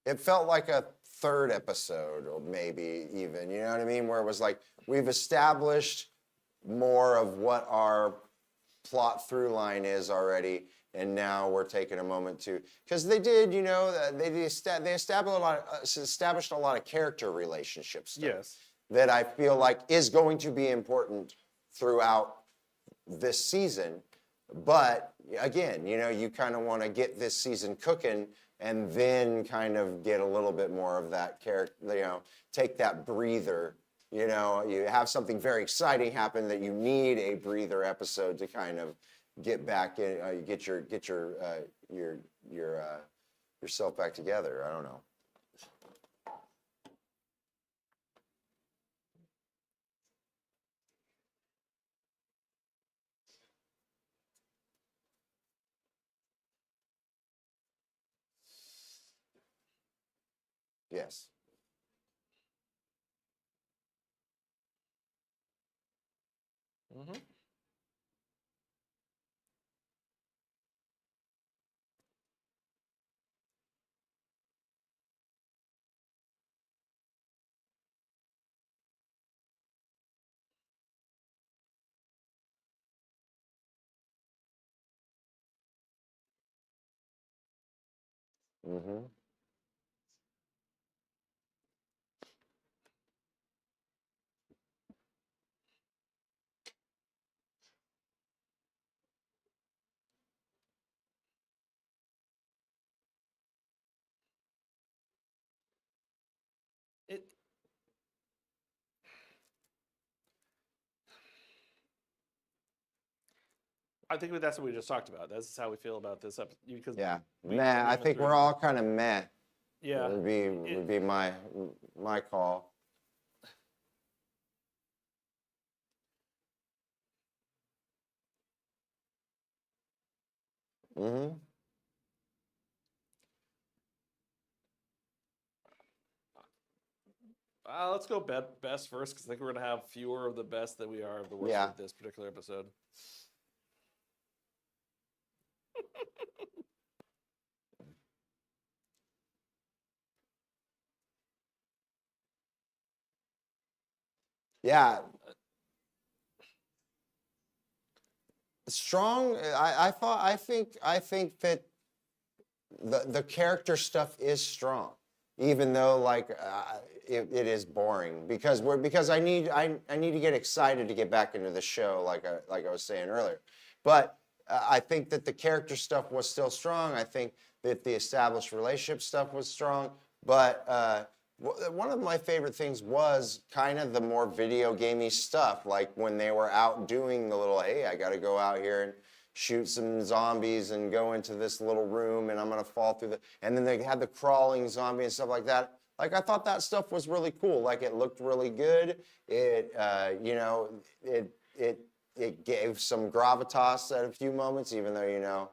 it felt like a third episode, or maybe even, you know what I mean? Where it was like, we've established more of what our plot through line is already, and now we're taking a moment to, because they did, you know, they established a lot of character relationships. Yes. That I feel like is going to be important throughout this season. But again, you know, you kind of want to get this season cooking and then kind of get a little bit more of that character, you know, take that breather. You know, you have something very exciting happen that you need a breather episode to kind of get back in, get yourself back together. I don't know. Yes. Mm-hmm. Mm-hmm. It. I think that's what we just talked about. That's how we feel about this episode. Because Yeah. Meh. I think we're all kind of meh. Yeah. Would be my call. Mm-hmm. Let's go best first, because I think we're gonna have fewer of the best than we are of the worst Yeah. with this particular episode. Yeah. Strong. I think that the character stuff is strong, even though like it is boring because I need to get excited to get back into the show, like I was saying earlier. But I think that the character stuff was still strong. I think that the established relationship stuff was strong. But one of my favorite things was kind of the more video gamey stuff, like when they were out doing the little, hey, I got to go out here and shoot some zombies and go into this little room and I'm going to fall through and then they had the crawling zombie and stuff like that. Like, I thought that stuff was really cool. Like, it looked really good. It, you know, it gave some gravitas at a few moments, even though, you know,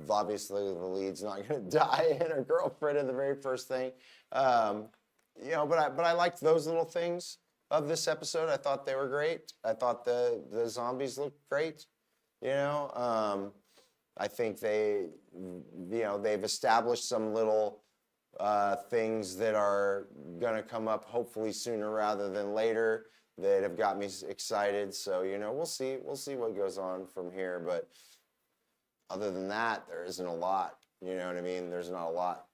obviously the lead's not going to die and her girlfriend in the very first thing. You know, but I liked those little things of this episode. I thought they were great. I thought the zombies looked great. You know, I think they, you know, they've established some little things that are going to come up hopefully sooner rather than later that have got me excited. So, you know, we'll see what goes on from here. But other than that, there isn't a lot. You know what I mean? There's not a lot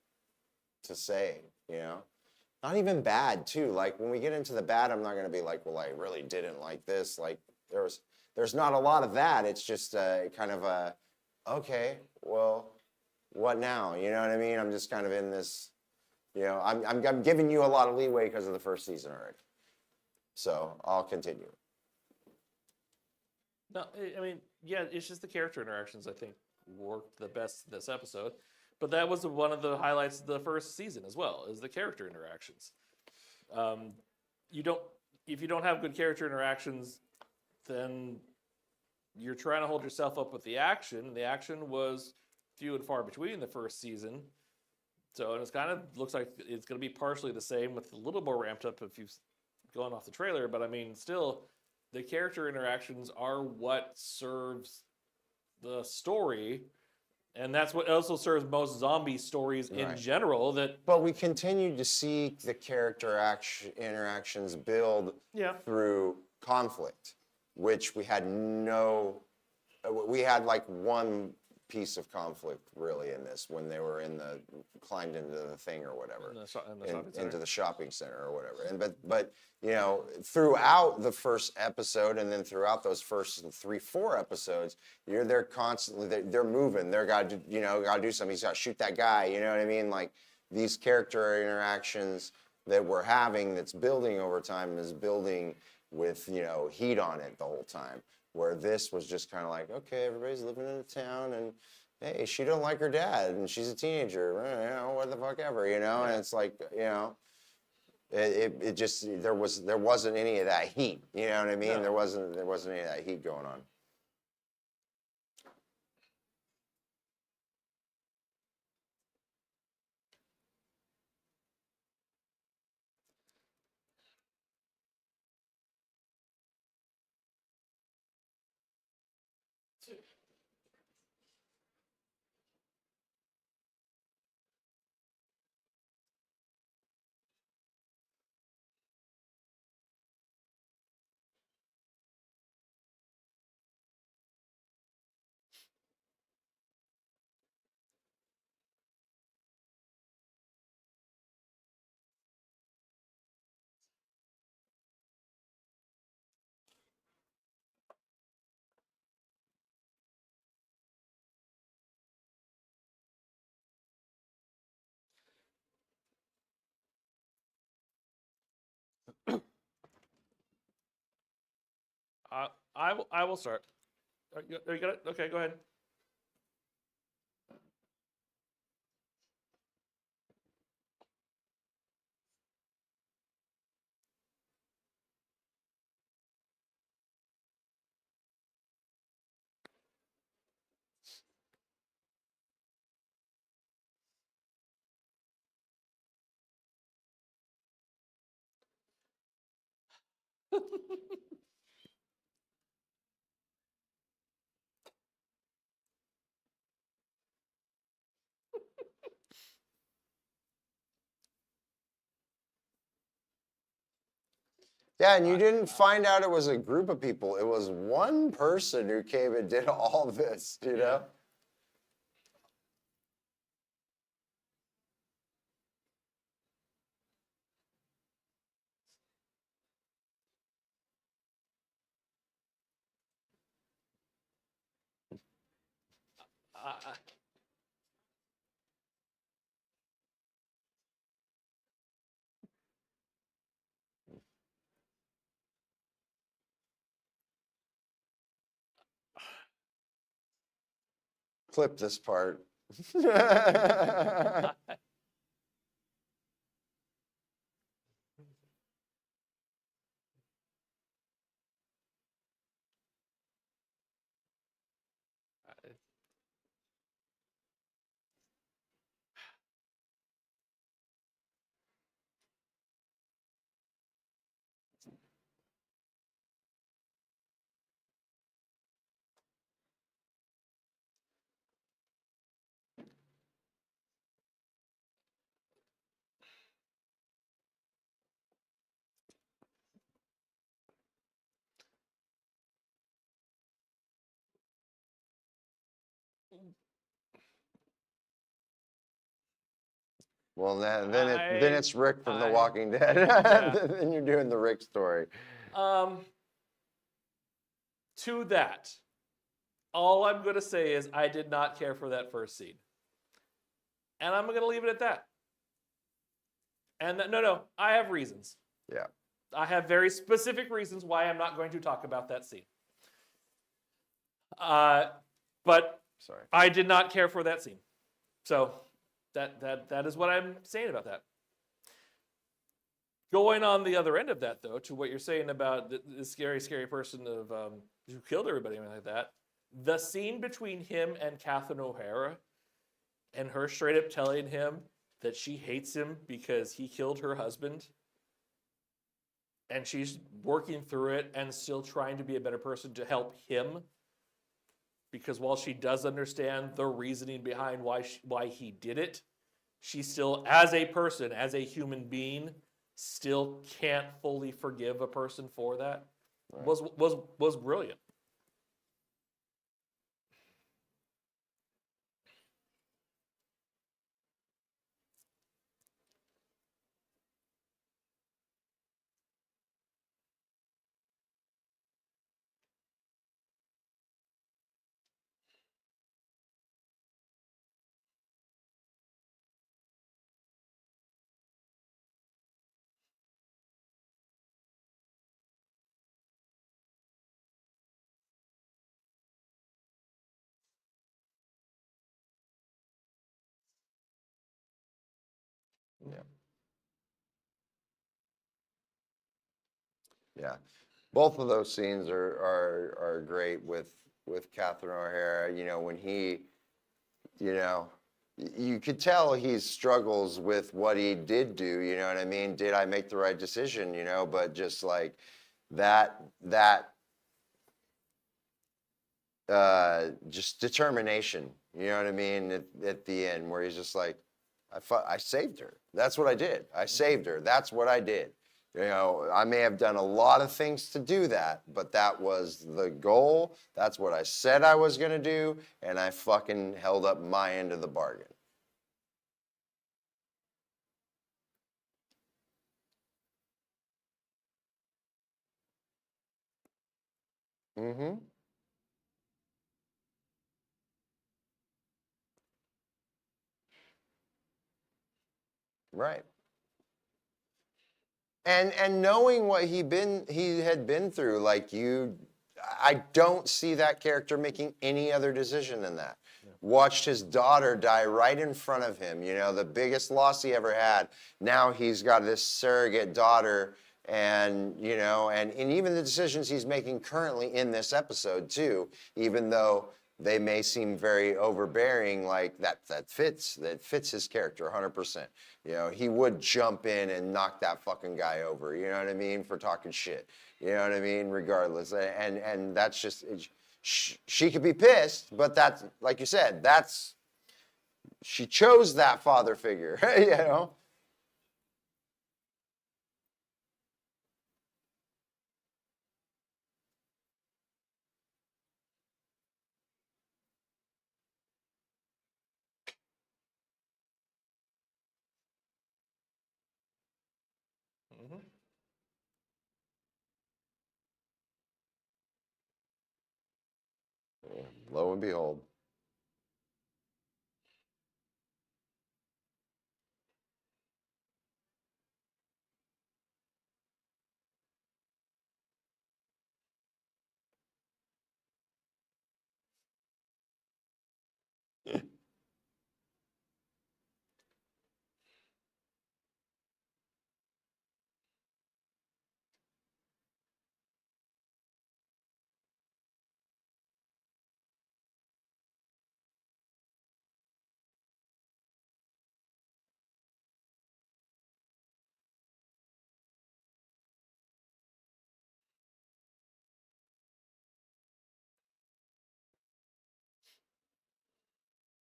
to say, you know? Not even bad, too. Like, when we get into the bad, I'm not going to be like, well, I really didn't like this. Like, there's not a lot of that. It's just kind of a, okay, well, what now? You know what I mean? I'm just kind of in this, you know, I'm giving you a lot of leeway because of the first season already. So I'll continue. No, I mean, yeah, it's just the character interactions I think worked the best this episode. But that was one of the highlights of the first season as well, is the character interactions. You don't, if you don't have good character interactions, then you're trying to hold yourself up with the action. The action was few and far between in the first season. So, and it's kind of looks like it's going to be partially the same with a little more ramped up if you've gone off the trailer. But I mean, still, the character interactions are what serves the story. And that's what also serves most zombie stories in general. But we continued to see the character interactions build through conflict, which we had we had like one piece of conflict really in this when they were climbed into the thing or whatever, into the shopping center or whatever. And but you know, throughout the first episode and then throughout those first 3-4 episodes, they're constantly they're moving. They're got to do something. He's got to shoot that guy. You know what I mean? Like these character interactions that we're having, that's building over time, is building with heat on it the whole time. Where this was just kind of like, okay, everybody's living in a town, and hey, she don't like her dad, and she's a teenager, what the fuck ever, and it's like, it just there wasn't any of that heat, you know what I mean? No. There wasn't any of that heat going on. I will start. You got it? Okay, go ahead. Yeah, and you didn't find out it was a group of people. It was one person who came and did all this, know? Clip this part. Well, then it's Rick from The Walking Dead. Then you're doing the Rick story. To that, all I'm going to say is I did not care for that first scene. And I'm going to leave it at that. And no, I have reasons. Yeah. I have very specific reasons why I'm not going to talk about that scene. But Sorry. I did not care for that scene. So that is what I'm saying about that. Going on the other end of that, though, to what you're saying about the scary, scary person of who killed everybody and like that, the scene between him and Catherine O'Hara, and her straight up telling him that she hates him because he killed her husband, and she's working through it and still trying to be a better person to help him, because while she does understand the reasoning behind why he did it, she still, as a person, as a human being, still can't fully forgive a person for that. Right. Was brilliant. Yeah. Yeah. Both of those scenes are great with Catherine O'Hara. You know, when he, you know, you could tell he struggles with what he did do. You know what I mean? Did I make the right decision? You know, but just like that just determination. You know what I mean? At the end, where he's just like, I saved her. That's what I did. I saved her. That's what I did. You know, I may have done a lot of things to do that, but that was the goal. That's what I said I was going to do, and I fucking held up my end of the bargain. Mm-hmm. Right. And knowing what he had been through, like I don't see that character making any other decision than that. Yeah. Watched his daughter die right in front of him, you know, the biggest loss he ever had. Now he's got this surrogate daughter, and, you know, and even the decisions he's making currently in this episode too, even though they may seem very overbearing, like that fits his character 100%. You know, he would jump in and knock that fucking guy over, you know what I mean, for talking shit. You know what I mean? Regardless. And that's just, she could be pissed, but that's, like you said, she chose that father figure, you know? Mm-hmm. Lo and behold.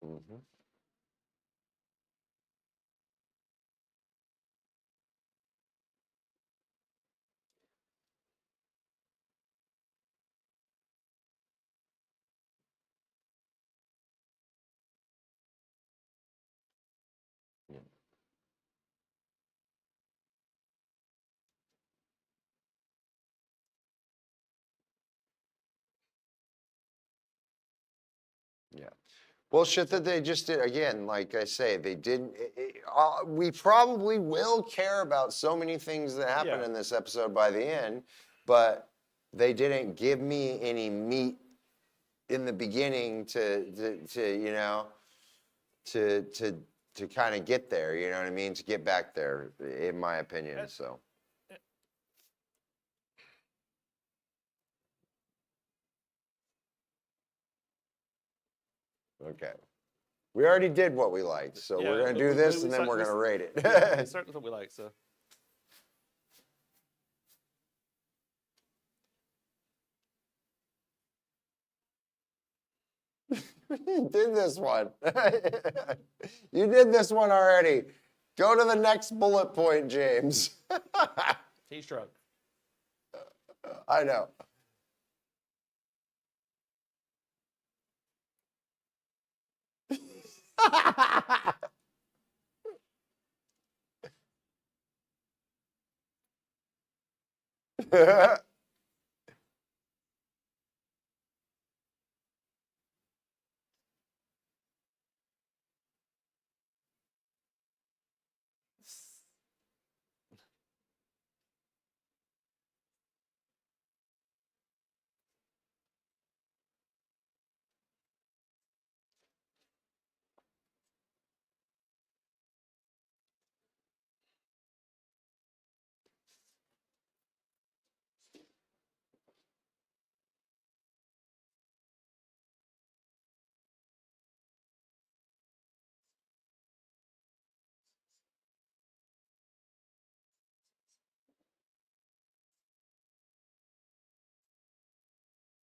Mm-hmm. Yeah. Yeah. Well, shit that they just did, again, like I say, they didn't, we probably will care about so many things that happen in this episode by the end, but they didn't give me any meat in the beginning to you know, to kind of get there. You know what I mean? To get back there, in my opinion. So. Okay. We already did what we liked, so Yeah, we're going to do this and then we're going to rate it. Yeah, we start with what we like, so. You did this one. You did this one already. Go to the next bullet point, James. He's drunk. I know.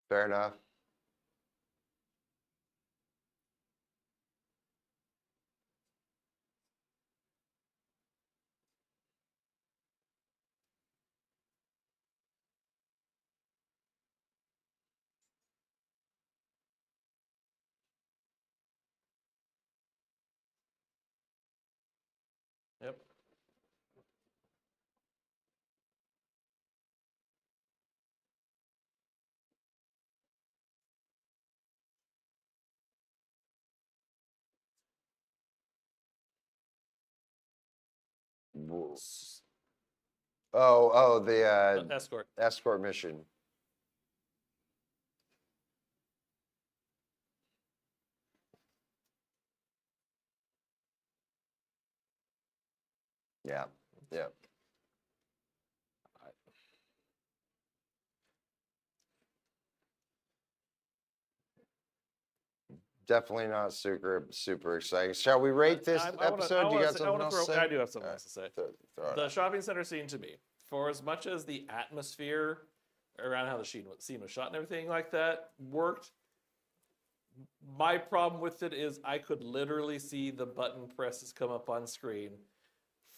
Fair enough. Yep. Oh, the Escort. escort mission. Yeah, yeah. Definitely not super exciting. Shall we rate this episode? You got something else to say? I do have something else to say. Throw it The out. shopping center scene to me, for as much as the atmosphere around how the scene was shot and everything like that worked, my problem with it is I could literally see the button presses come up on screen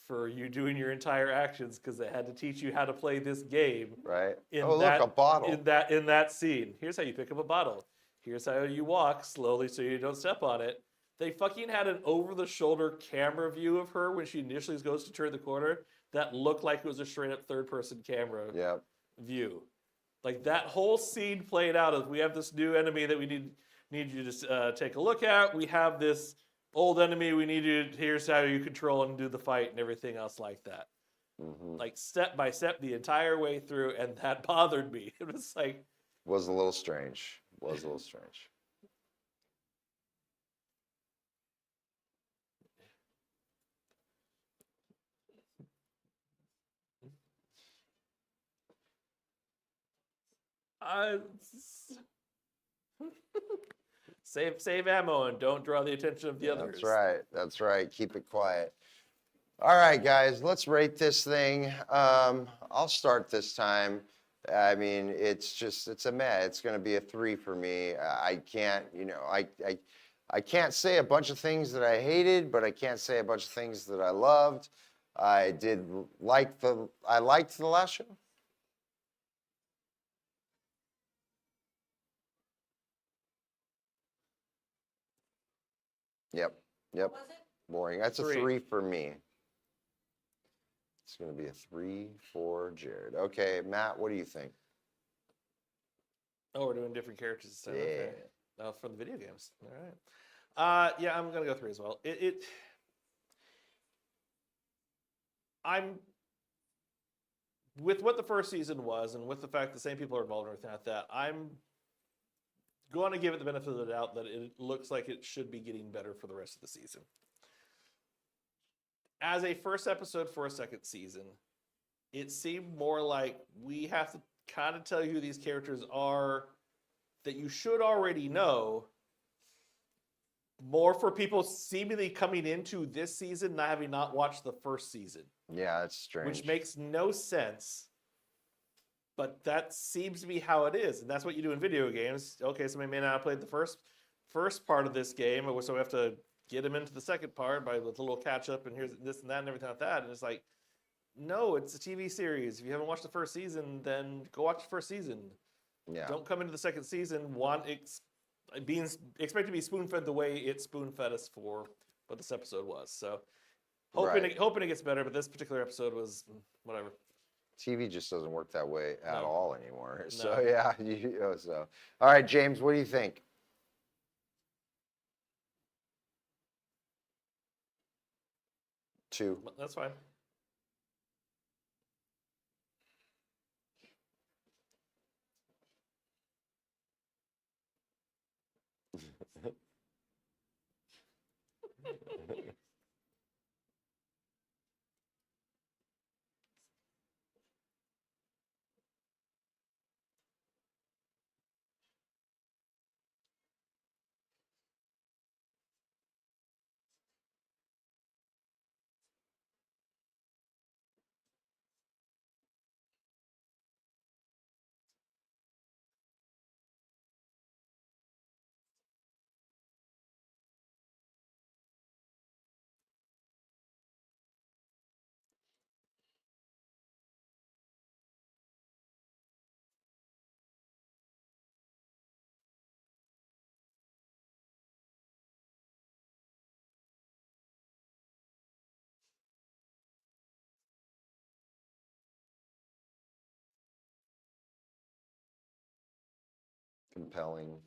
for you doing your entire actions because they had to teach you how to play this game. Right. In Oh, that, look, a bottle. In that scene. Here's how you pick up a bottle. Here's how you walk slowly so you don't step on it. They fucking had an over-the-shoulder camera view of her when she initially goes to turn the corner that looked like it was a straight-up third-person camera view. Like, that whole scene played out as we have this new enemy that we need you to take a look at. We have this old enemy we need you. Here's how you control and do the fight and everything else like that. Mm-hmm. Like, step by step the entire way through, and that bothered me. It was like... Was a little strange. Was a little strange. Save ammo and don't draw the attention of the others. That's right. That's right. Keep it quiet. All right, guys, let's rate this thing. I'll start this time. I mean, it's a meh. It's going to be a 3 for me. I can't, I can't say a bunch of things that I hated, but I can't say a bunch of things that I loved. I liked the last show. Yep. Was it? Boring. That's a 3. 3 for me. It's going to be a 3 for Jared. Okay, Matt, what do you think? Oh, we're doing different characters instead. Yeah. Okay. Oh, from the video games. All right. Yeah, I'm gonna go 3 as well. I'm with what the first season was, and with the fact the same people are involved and everything like that. I'm going to give it the benefit of the doubt that it looks like it should be getting better for the rest of the season. As a first episode for a second season, it seemed more like we have to kind of tell you who these characters are that you should already know, more for people seemingly coming into this season not having not watched the first season. Yeah, that's strange. Which makes no sense. But that seems to be how it is. And that's what you do in video games. Okay, somebody may not have played the first part of this game, so we have to get them into the second part with a little catch up and here's this and that and everything like that. And it's like, no, it's a TV series. If you haven't watched the first season, then go watch the first season. Yeah. Don't come into the second season expect to be spoon fed the way it spoon fed us for what this episode was. So hoping it gets better, but this particular episode was whatever. TV just doesn't work that way at all anymore. No. So yeah, so all right, James, what do you think? Two. That's fine. Compelling.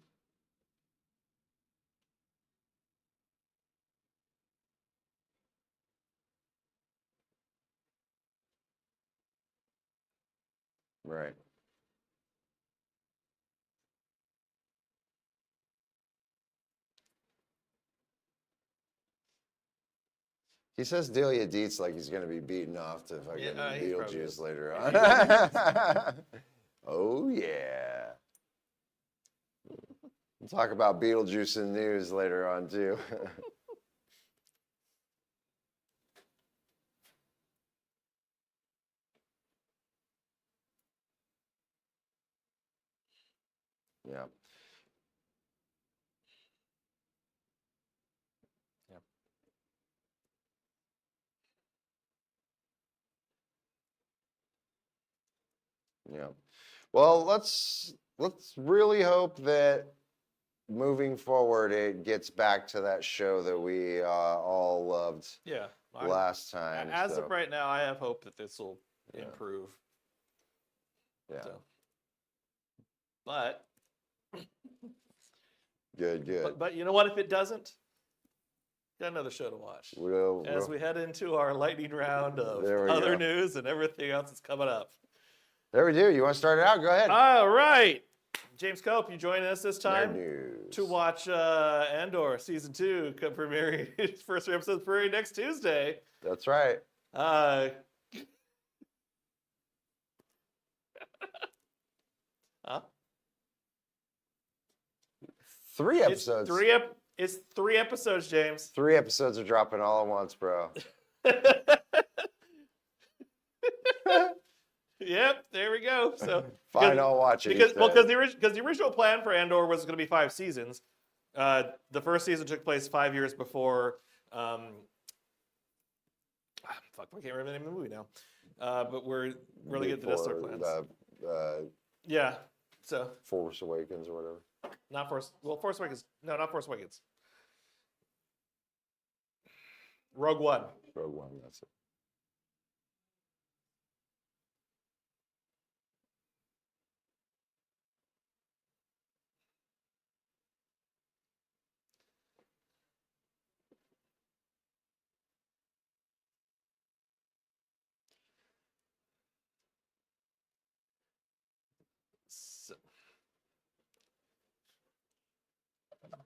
Right. He says Delia Dietz like he's going to be beaten off to fucking he probably Beetlejuice is. later on. Oh, yeah. We'll talk about Beetlejuice in news later on, too. Yeah. Yeah. Well, let's really hope that moving forward it gets back to that show that we all loved Yeah. last time. As of right now, I have hope that this will Yeah. improve. Yeah. So. But Good. But you know what? If it doesn't, got another show to watch. As we head into our lightning round of other news and everything else that's coming up. There we do. You want to start it out? Go ahead. All right. James Cope, you joining us this time News. to watch Andor Season 2 premiering its first episode premiering next Tuesday. That's right. Huh? 3 episodes. It's 3 episodes, James. 3 episodes are dropping all at once, bro. Yep, there we go. So Fine, I'll watch it. Because the original plan for Andor was going to be 5 seasons. The first season took place 5 years before. Fuck, I can't remember the name of the movie now. But we're really good at the Death Star plans. Yeah. So Force Awakens or whatever. not Force. Well, Force Awakens. No, not Force Awakens. Rogue One. Rogue One, that's it.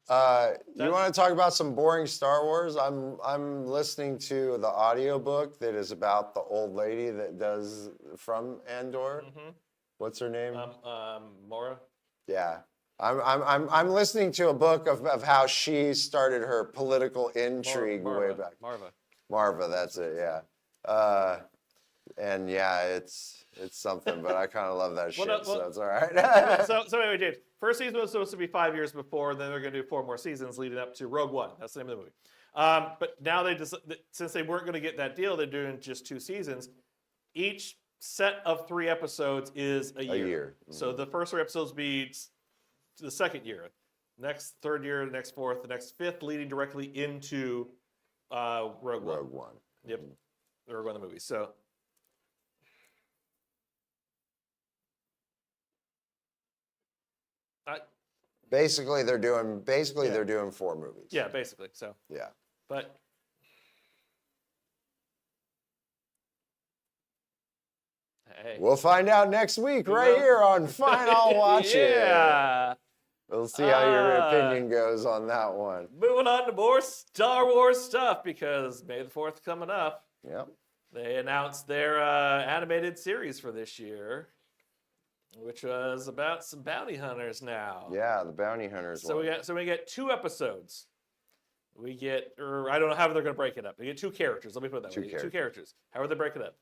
You want to talk about some boring Star Wars? I'm listening to the audiobook that is about the old lady that does from Andor. What's her name? Mora. Yeah. I'm listening to a book of how she started her political intrigue way back. Marva, that's it, yeah. And yeah, it's something, but I kind of love that shit, so it's all right. so anyway, James, first season was supposed to be 5 years before, then they're going to do 4 more seasons leading up to Rogue One. That's the name of the movie. But now since they weren't going to get that deal, they're doing just 2 seasons. Each set of 3 episodes is a year. So the first 3 episodes will be the second year, next 3rd year, the next 4th, the next 5th, leading directly into Rogue One. Yep, the Rogue One the movie. So. Basically, they're doing 4 movies. Yeah, basically. So. Yeah. But. Hey. We'll find out next week, right here on Fine. I'll Watch It. Yeah. We'll see how your opinion goes on that one. Moving on to more Star Wars stuff because May the 4th coming up. Yep. They announced their animated series for this year, which was about some bounty hunters now. Yeah, the bounty hunters. So we get 2 episodes. We get, or I don't know how they're going to break it up. We get 2 characters. Let me put it that way. 2 characters. How are they breaking it up?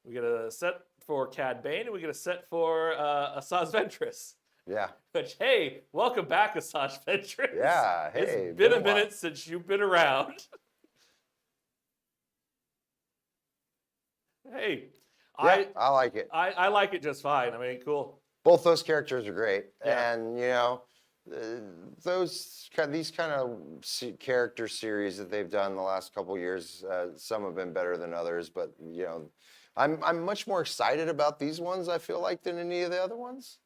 We get a set for Cad Bane, and we get a set for Asajj Ventress. Yeah. Which, hey, welcome back, Asajj Ventress. Yeah, hey. It's been a minute since you've been around. Hey. Yeah, I like it. I like it just fine. I mean, cool. Both those characters are great. Yeah. And, you know, these kind of character series that they've done the last couple years, some have been better than others, but, you know, I'm much more excited about these ones, I feel like, than any of the other ones.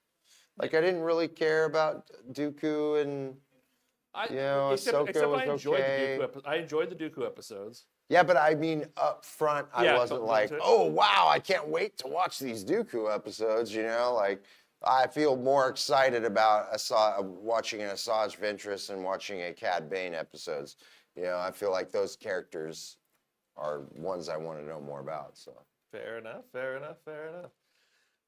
Like, I didn't really care about Dooku and, Ahsoka was okay. I enjoyed the Dooku episodes. Yeah, but I mean, up front, I wasn't like, it. oh, wow, I can't wait to watch these Dooku episodes, you know? Like, I feel more excited about watching an Asajj Ventress and watching a Cad Bane episodes. You know, I feel like those characters are ones I want to know more about, so. Fair enough.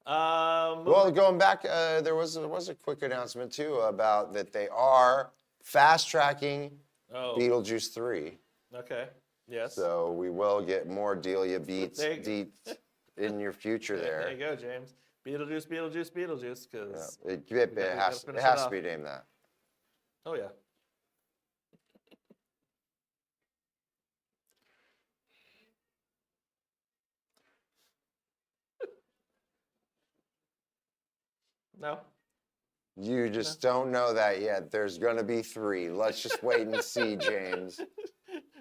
Well, going back, there was a quick announcement, too, about that they are fast-tracking Beetlejuice 3. Okay, yes. So we will get more Delia beats in your future there. There you go, James. Beetlejuice, because it has to be named that. Oh, yeah. No. You just don't know that yet. There's going to be 3. Let's just wait and see, James.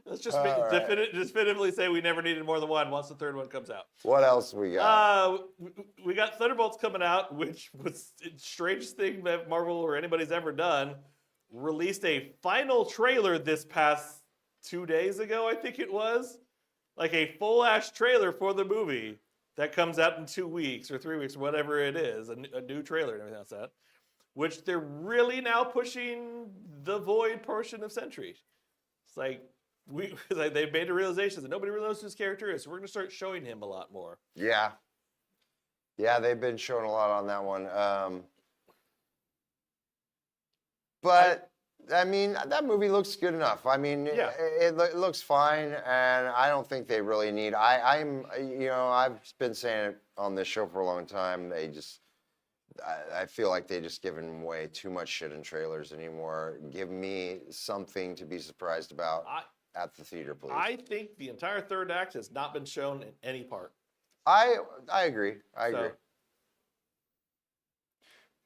Let's just definitively say we never needed more than 1 once the 3rd one comes out. What else we got? We got Thunderbolts coming out, which was the strangest thing that Marvel or anybody's ever done. Released a final trailer this past 2 days ago, I think it was. Like a full-ass trailer for the movie that comes out in 2 weeks or 3 weeks, or whatever it is, a new trailer and everything else that. Which they're really now pushing the Void portion of Sentry. It's like, they've made a realization that nobody really knows who this character is, so we're going to start showing him a lot more. Yeah. Yeah, they've been showing a lot on that one. But, I mean, that movie looks good enough. I mean, it looks fine, and I don't think they really need... I've been saying it on this show for a long time. I feel like they just giving away too much shit in trailers anymore. Give me something to be surprised about at the theater, please. I think the entire 3rd act has not been shown in any part. I agree. I agree.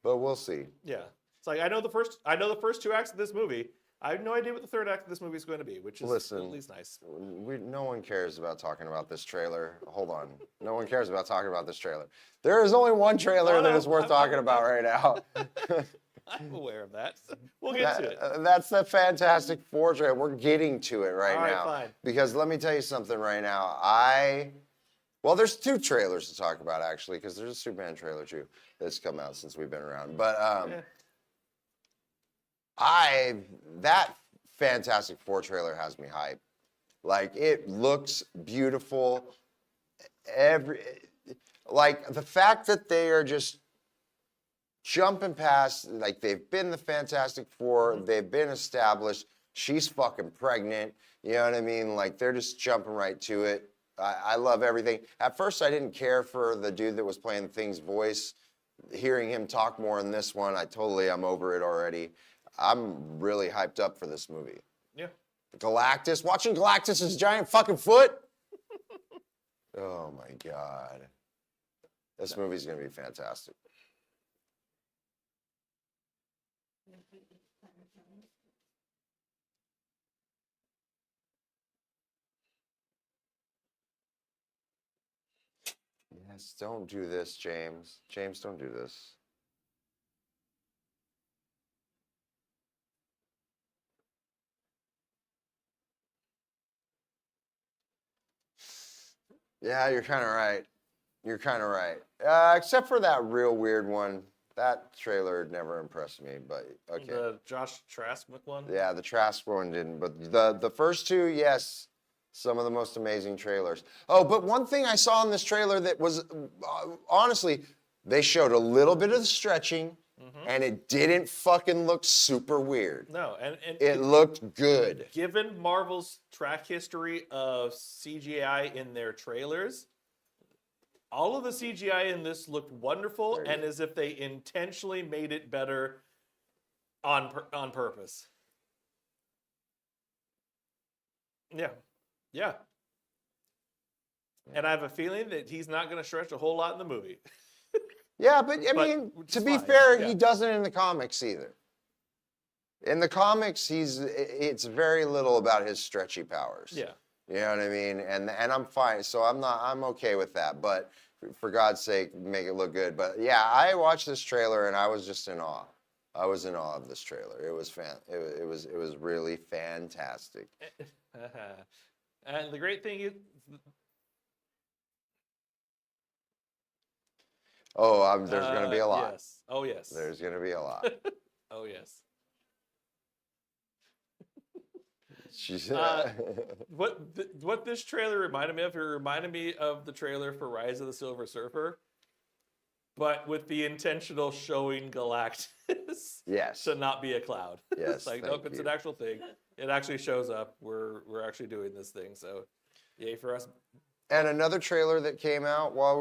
But we'll see. Yeah. It's like I know the first 2 acts of this movie. I have no idea what the 3rd act of this movie is going to be, which is at least nice. No one cares about talking about this trailer. Hold on. No one cares about talking about this trailer. There is only one trailer that is worth talking about right now. I'm aware of that. We'll get to it. That's the Fantastic Four trailer. We're getting to it right now. All right, fine. Because let me tell you something right now. Well, there's 2 trailers to talk about, actually, because there's a Superman trailer, too, that's come out since we've been around. But That Fantastic Four trailer has me hyped. Like, it looks beautiful. Like, the fact that they are just jumping past, like, they've been the Fantastic Four, they've been established. She's fucking pregnant. You know what I mean? Like, they're just jumping right to it. I love everything. At first, I didn't care for the dude that was playing Thing's voice. Hearing him talk more in this one, I'm over it already. I'm really hyped up for this movie. Yeah. Galactus, watching Galactus's giant fucking foot. Oh my God. This movie's gonna be fantastic. Yes, don't do this, James. James, don't do this. Yeah, you're kind of right. You're kind of right. Except for that real weird one. That trailer never impressed me, but okay. The Josh Trask one? Yeah, the Trask one didn't, but the first two, yes. Some of the most amazing trailers. Oh, but one thing I saw in this trailer that was, honestly, they showed a little bit of the stretching, and it didn't fucking look super weird. No, and It looked good. given Marvel's track history of CGI in their trailers, all of the CGI in this looked wonderful and as if they intentionally made it better on purpose. Yeah. Yeah. And I have a feeling that he's not going to stretch a whole lot in the movie. Yeah, but I But- mean, which to is be fine, fair, yeah. he doesn't in the comics either. In the comics, it's very little about his stretchy powers. Yeah. You know what I mean? And I'm fine. So I'm okay with that. But for God's sake, make it look good. But yeah, I watched this trailer and I was just in awe. I was in awe of this trailer. It was it was really fantastic. And the great thing is, Oh, there's going to be a lot. Yes. Oh, yes. There's going to be a lot. Oh, yes. She's, What this trailer reminded me of, it reminded me of the trailer for Rise of the Silver Surfer, but with the intentional showing Galactus yes. to not be a cloud. Yes, It's like, nope, it's an actual thing. It actually shows up. We're actually doing this thing. So, yay for us. And another trailer that came out while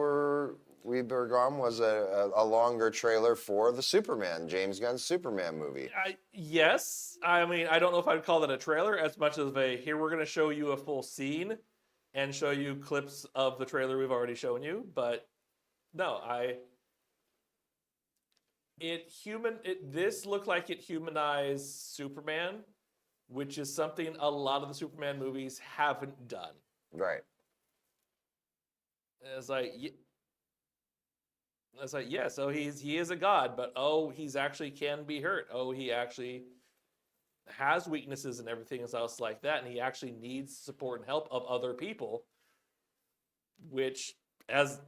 we were gone was a longer trailer for the Superman, James Gunn's Superman movie. Yes. I mean, I don't know if I'd call that a trailer as much as here we're going to show you a full scene and show you clips of the trailer we've already shown you. But no, this looked like it humanized Superman, which is something a lot of the Superman movies haven't done. Right. It's like, yeah, so he is a god, but he's actually can be hurt. He actually has weaknesses and everything else like that, and he actually needs support and help of other people, which, as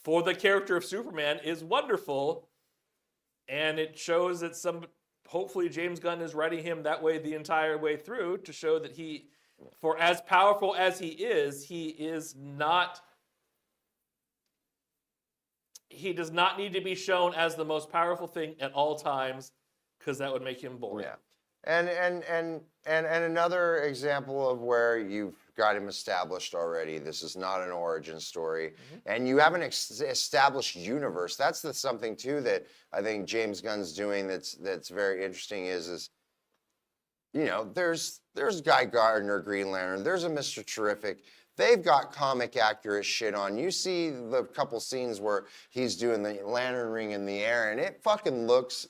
for the character of Superman, is wonderful, and it shows that hopefully James Gunn is writing him that way the entire way through to show that for as powerful as he is not. He does not need to be shown as the most powerful thing at all times, because that would make him boring. Yeah. And another example of where you've got him established already. This is not an origin story, and you have an established universe. That's something too that I think James Gunn's doing. That's very interesting. Is there's Guy Gardner, Green Lantern. There's a Mr. Terrific. They've got comic accurate shit on. You see the couple scenes where he's doing the lantern ring in the air, and it fucking looks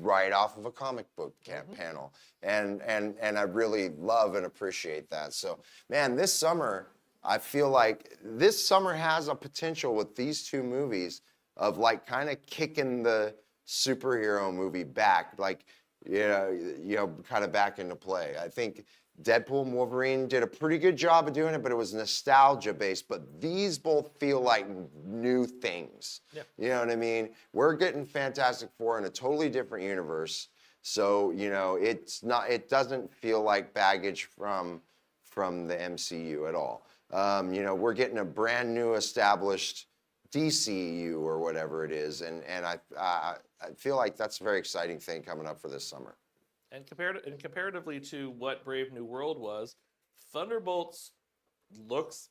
right off of a comic book panel. And I really love and appreciate that. So, man, this summer, I feel like this summer has a potential with these two movies of like kind of kicking the superhero movie back, like, kind of back into play. I think Deadpool and Wolverine did a pretty good job of doing it, but it was nostalgia based. But these both feel like new things. Yeah. You know what I mean? We're getting Fantastic Four in a totally different universe. So, you know, it doesn't feel like baggage from the MCU at all. You know, we're getting a brand new established DCU or whatever it is, and I feel like that's a very exciting thing coming up for this summer. And comparatively to what Brave New World was, Thunderbolts looks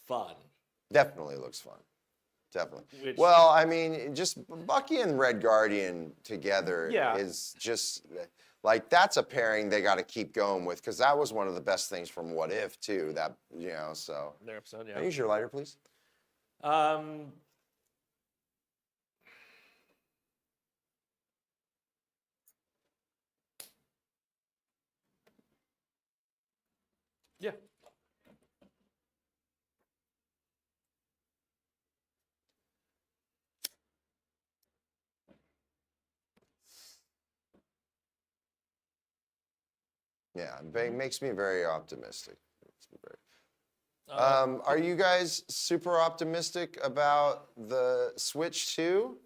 fun. Definitely looks fun. Definitely. Which- Well, I mean, just Bucky and Red Guardian together Yeah. is just like that's a pairing they got to keep going with, because that was one of the best things from What If too. That, you know, so. Their episode, Can I yeah. use your lighter, please? Yeah. Yeah, it makes me very optimistic. Makes me very- Um, Are you guys super optimistic about the Switch 2?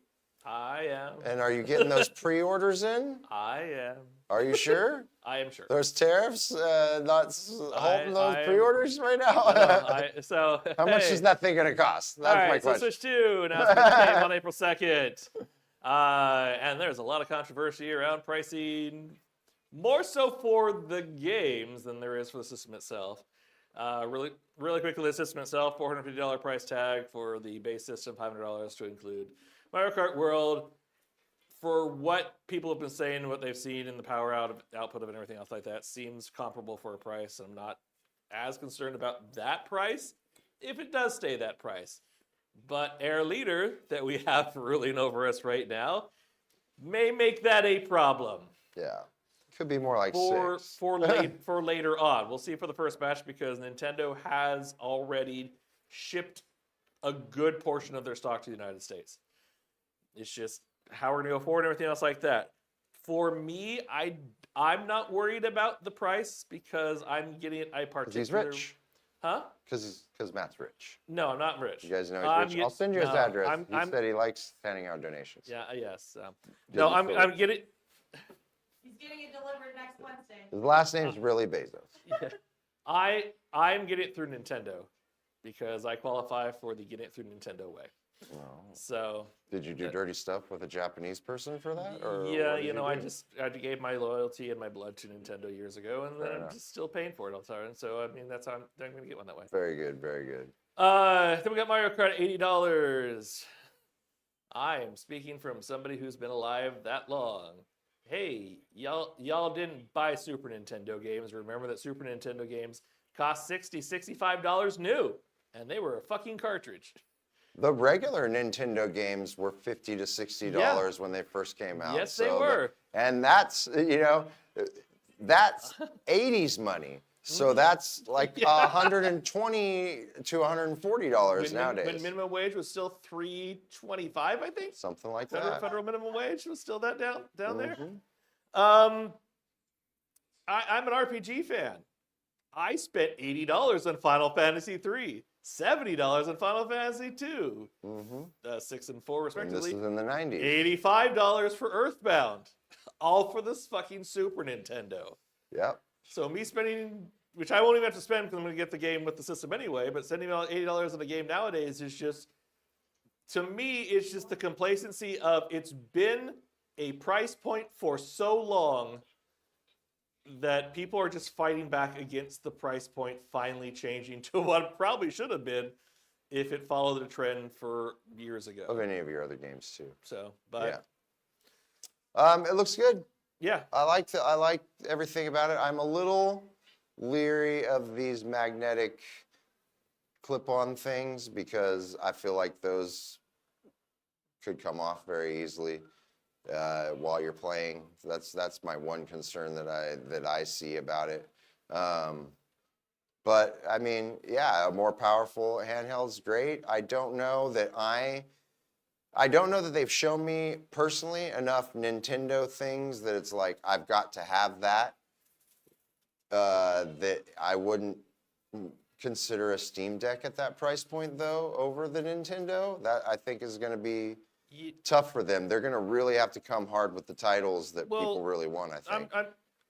I am. And are you getting those pre-orders in? I am. Are you sure? I am sure. Those tariffs not holding those I am- pre-orders right now? How much is that thing going to cost? That's All my right, so question. Switch 2 announcement came on April 2nd. And there's a lot of controversy around pricing, more so for the games than there is for the system itself. Really quickly, the system itself, $450 price tag for the base system, $500 to include Mario Kart World. For what people have been saying, what they've seen in the power output of it and everything else like that, seems comparable for a price. I'm not as concerned about that price if it does stay that price. But Air Leader that we have ruling over us right now may make that a problem. Yeah. Could be more like For 6. for later on. We'll see for the first batch because Nintendo has already shipped a good portion of their stock to the United States. It's just how we're going to go forward and everything else like that. For me, I'm not worried about the price because I'm getting it. Because he's rich. Huh? Because Matt's rich. No, I'm not rich. You guys know I'm he's rich. get- I'll send you his no, address. He I'm- said he likes sending out donations. Yeah. Yes. Did No, you I'm feel I'm it? getting. He's getting it delivered next Wednesday. His last name's really Bezos. I'm getting it through Nintendo because I qualify for the getting it through Nintendo way. Oh. So Did you do dirty stuff with a Japanese person for that? Or yeah, what did you know, I do? gave my loyalty and my blood to Nintendo years ago, and Fair then I'm enough. just still paying for it all the time. So I mean, that's how I'm going to get one that way. Very good, very good. Then we got Mario Kart, $80. I am speaking from somebody who's been alive that long. Hey, y'all didn't buy Super Nintendo games. Remember that Super Nintendo games cost $60, $65 new, and they were a fucking cartridge. The regular Nintendo games were $50 to $60 when they first came out. Yes, they were. And that's, you know, that's 80s money. So that's like $120 to $140 nowadays. When minimum wage was still $3.25, I think. Something like that. Federal minimum wage was still that down there. Mhm. I'm an RPG fan. I spent $80 on Final Fantasy III, $70 on Final Fantasy II, 6 and 4 And this respectively, is in the 90s. $85 for Earthbound, all for this fucking Super Nintendo. Yep. So me spending, which I won't even have to spend because I'm going to get the game with the system anyway, but spending $80 on a game nowadays is just, to me, it's just the complacency of it's been a price point for so long that people are just fighting back against the price point finally changing to what it probably should have been if it followed the trend for years ago. Of any of your other games too. So, but It looks good. yeah. I like everything about it. I'm a little leery of these magnetic clip-on things because I feel like those could come off very easily while you're playing. That's my one concern that I see about it. But I mean, yeah, a more powerful handheld is great. I don't know that they've shown me personally enough Nintendo things that it's like I've got to have that. That I wouldn't consider a Steam Deck at that price point though over the Nintendo. That I think is going to be tough for them. They're going to really have to come hard with the titles that Well, people really want, I think.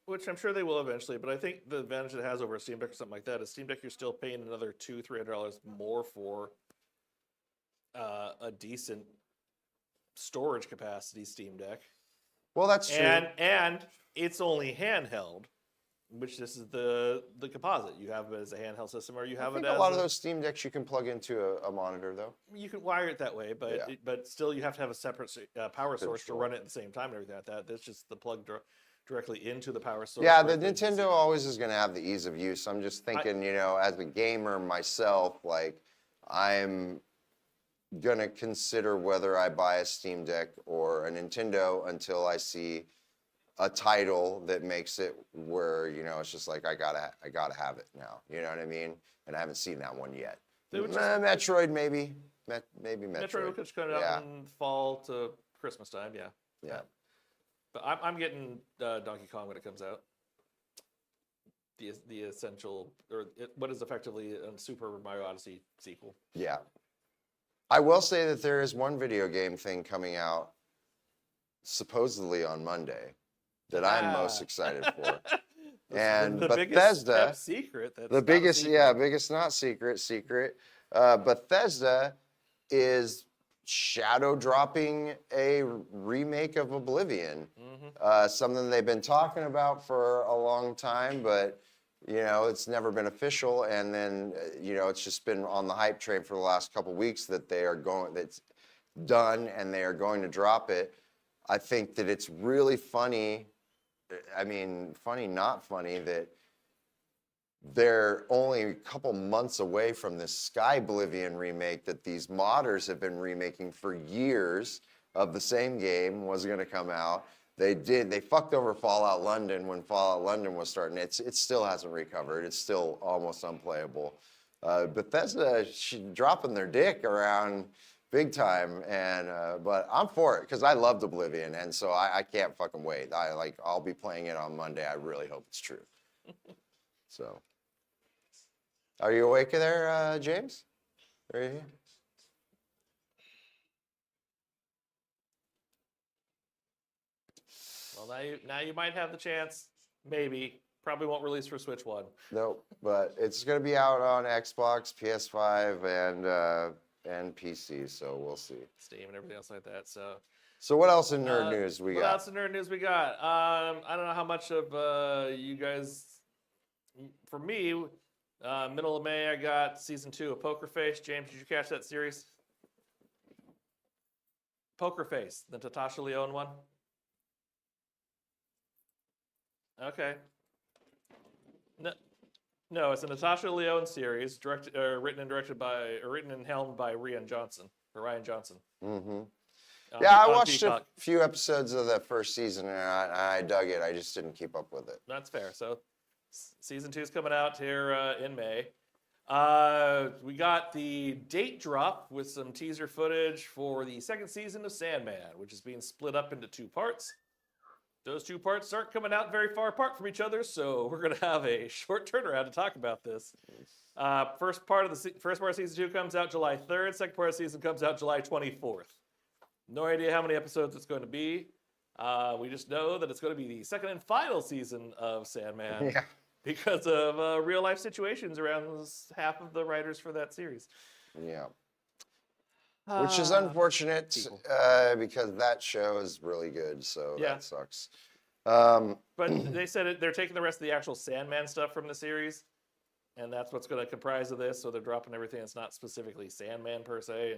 Which I'm sure they will eventually, but I think the advantage it has over a Steam Deck or something like that is Steam Deck you're still paying another $200-$300 more for a decent storage capacity Steam Deck. Well, that's true. And it's only handheld, which this is the composite. You have it as a handheld system, or you have I think it as a lot of those Steam Decks you can plug into a monitor, though. You can wire it that way, but Yeah. but still you have to have a separate power source to Sure. run it at the same time and everything like that. That's just the plug directly into the power source. Yeah, the right there. Nintendo always is going to have the ease of use. I'm just thinking, as a gamer myself, like, I'm going to consider whether I buy a Steam Deck or a Nintendo until I see a title that makes it where, it's just like, I gotta have it now. You know what I mean? And I haven't seen that one yet. Metroid, maybe. Maybe Metroid. Metroid could come out in fall to Christmas time, yeah. Yeah. But I'm getting Donkey Kong when it comes out. The essential, what is effectively a Super Mario Odyssey sequel. Yeah. I will say that there is one video game thing coming out supposedly on Monday that I'm most excited for. And the Bethesda, biggest secret. the biggest, biggest not secret. Bethesda is shadow dropping a remake of Oblivion. Something they've been talking about for a long time, but it's never been official. And then it's just been on the hype train for the last couple weeks that that's done and they are going to drop it. I think that it's really funny. I mean, funny, not funny, that they're only a couple months away from this Skyblivion remake that these modders have been remaking for years of the same game was going to come out. They fucked over Fallout London when Fallout London was starting. It still hasn't recovered. It's still almost unplayable. Bethesda dropping their dick around big time, but I'm for it because I loved Oblivion, and so I can't fucking wait. I'll be playing it on Monday. I really hope it's true. So, are you awake there, James? Are you here? Well, now you might have the chance. Maybe. Probably won't release for Switch 1. Nope, but it's going to be out on Xbox, PS5, and PC, so we'll see. Steam and everything else like that. So what else in nerd news we got? What else in nerd news we got? I don't know how much of you guys. For me, middle of May, I got season 2 of Poker Face. James, did you catch that series? Poker Face, the Natasha Lyonne one. Okay. No, it's a Natasha Lyonne series, written and helmed by Ryan Johnson. Mm-hmm. Yeah, I watched a few episodes of the first season and I dug it. I just didn't keep up with it. That's fair. So, season 2 is coming out here in May. We got the date drop with some teaser footage for the second season of Sandman, which is being split up into 2 parts. Those 2 parts aren't coming out very far apart from each other, so we're going to have a short turnaround to talk about this. First part of season 2 comes out July 3rd. Second part of the season comes out July 24th. No idea how many episodes it's going to be. We just know that it's going to be the second and final season of Sandman because of real life situations around half of the writers for that series. Yeah. Which is unfortunate because that show is really good, so that sucks. But they said they're taking the rest of the actual Sandman stuff from the series, and that's what's going to comprise of this. So they're dropping everything that's not specifically Sandman per se,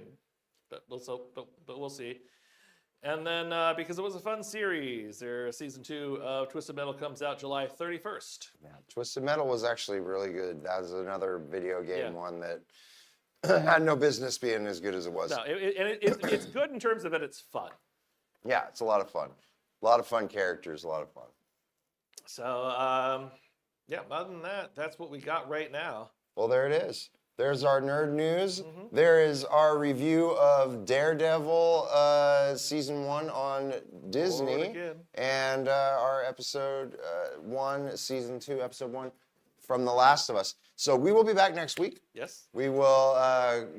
but we'll see. And then because it was a fun series, their season 2 of Twisted Metal comes out July 31st. Yeah, Twisted Metal was actually really good. That was another video game one that had no business being as good as it was. No, it's good in terms of that it's fun. Yeah, it's a lot of fun. A lot of fun characters, a lot of fun. So, other than that, that's what we got right now. Well, there it is. There's our nerd news. There is our review of Daredevil Season 1 on Disney. And our Episode 1, Season 2, Episode 1 from The Last of Us. So we will be back next week. Yes. We will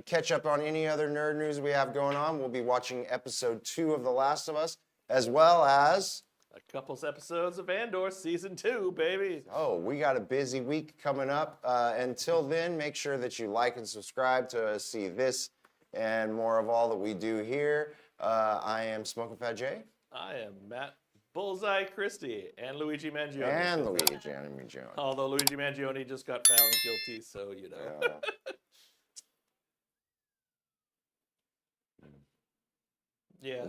catch up on any other nerd news we have going on. We'll be watching episode 2 of The Last of Us, as well as... a couple's episodes of Andor season 2, baby. Oh, we got a busy week coming up. Until then, make sure that you like and subscribe to see this and more of all that we do here. I am Smoking Fat Jay. I am Matt Bullseye Christy and Luigi Mangione. And Luigi Mangione. Although Luigi Mangione just got found guilty, so you know. Yeah.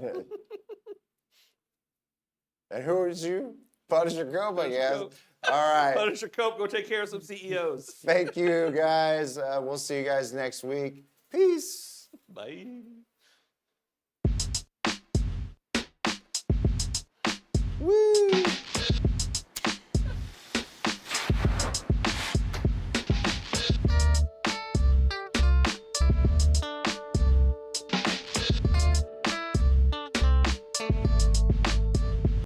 And who is you? Punisher Cope, I Punisher guess. Cope. All right. Punisher Cope, go take care of some CEOs. Thank you, guys. We'll see you guys next week. Peace. Bye.